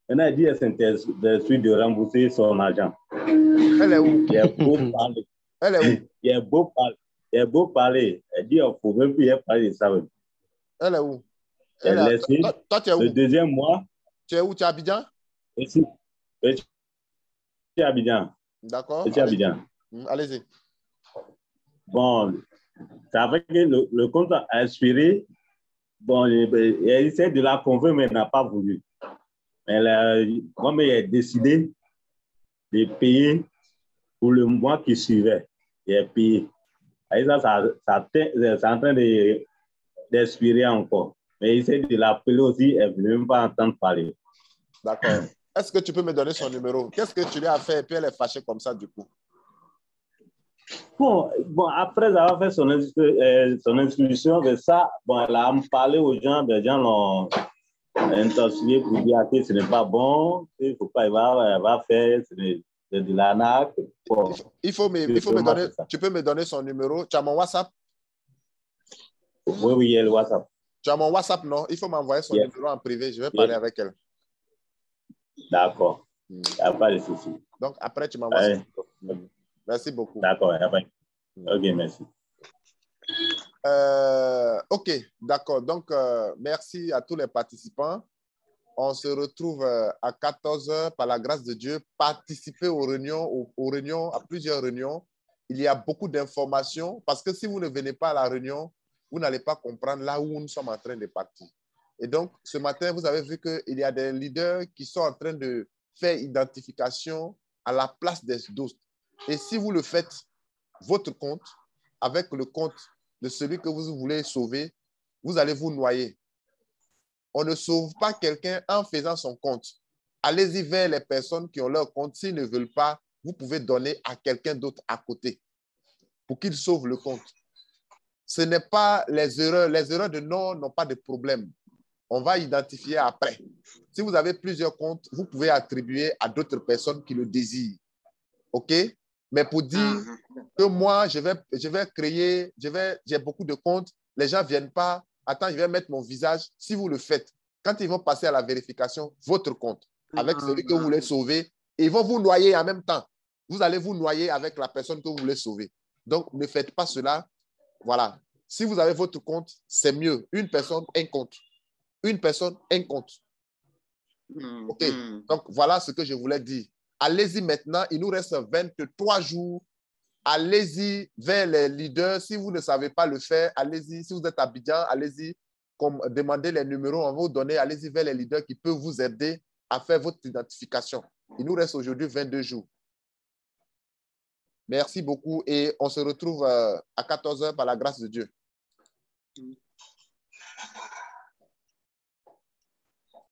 Elle a dit qu'elle s'intéresse de rembourser son argent. Elle est où? Il est beau parler. Elle est où? Il est beau parler. Il est beau parler. Elle dit qu'il ne faut même plus parler de ça. Elle est où? Elle est laissée. Toi, tu es où? Le deuxième mois. Tu es où? Tu es à Abidjan? Ici. Je suis à Abidjan. D'accord. Je suis à Abidjan. Allez-y. Bon, ça fait que le compte a inspiré. Bon, elle essaie de la convaincre, mais elle n'a pas voulu. Comme elle a décidé de payer pour le mois qui suivait, elle a payé. Et ça c'est en train d'expirer encore. Mais il essaie de l'appeler aussi, elle ne veut même pas entendre parler. D'accord. Est-ce que tu peux me donner son numéro? Qu'est-ce que tu lui as fait et puis elle est fâchée comme ça du coup? Bon, après avoir fait son inscription de ça, bon, elle a parlé aux gens, les gens l'ont intensifié pour dire que ce n'est pas bon, il ne faut pas, elle va faire, c'est de l'arnaque. Bon, il faut me donner, tu peux me donner son numéro? Tu as mon WhatsApp? Oui, il y a le WhatsApp. Tu as mon WhatsApp, non? Il faut m'envoyer son numéro en privé, je vais parler avec elle. D'accord, il n'y a pas de souci. Donc, après, tu m'envoies son numéro. Merci beaucoup. D'accord, ok, merci. OK, d'accord. Donc, merci à tous les participants. On se retrouve à 14 h par la grâce de Dieu. Participez aux réunions, à plusieurs réunions. Il y a beaucoup d'informations parce que si vous ne venez pas à la réunion, vous n'allez pas comprendre là où nous sommes en train de partir. Et donc, ce matin, vous avez vu qu'il y a des leaders qui sont en train de faire identification à la place des autres. Et si vous le faites, votre compte, avec le compte de celui que vous voulez sauver, vous allez vous noyer. On ne sauve pas quelqu'un en faisant son compte. Allez-y vers les personnes qui ont leur compte. S'ils ne veulent pas, vous pouvez donner à quelqu'un d'autre à côté pour qu'il sauve le compte. Ce n'est pas les erreurs. Les erreurs de nom n'ont pas de problème. On va identifier après. Si vous avez plusieurs comptes, vous pouvez attribuer à d'autres personnes qui le désirent. OK? Mais pour dire que moi, je vais créer, j'ai beaucoup de comptes, les gens ne viennent pas, attends, je vais mettre mon visage. Si vous le faites, quand ils vont passer à la vérification, votre compte, avec celui que vous voulez sauver, ils vont vous noyer en même temps. Vous allez vous noyer avec la personne que vous voulez sauver. Donc, ne faites pas cela. Voilà. Si vous avez votre compte, c'est mieux. Une personne, un compte. Une personne, un compte. OK. Donc, voilà ce que je voulais dire. Allez-y maintenant, il nous reste 23 jours. Allez-y vers les leaders. Si vous ne savez pas le faire, allez-y. Si vous êtes à Abidjan, allez-y. Demandez les numéros, on va vous donner. Allez-y vers les leaders qui peuvent vous aider à faire votre identification. Il nous reste aujourd'hui 22 jours. Merci beaucoup et on se retrouve à 14 h par la grâce de Dieu.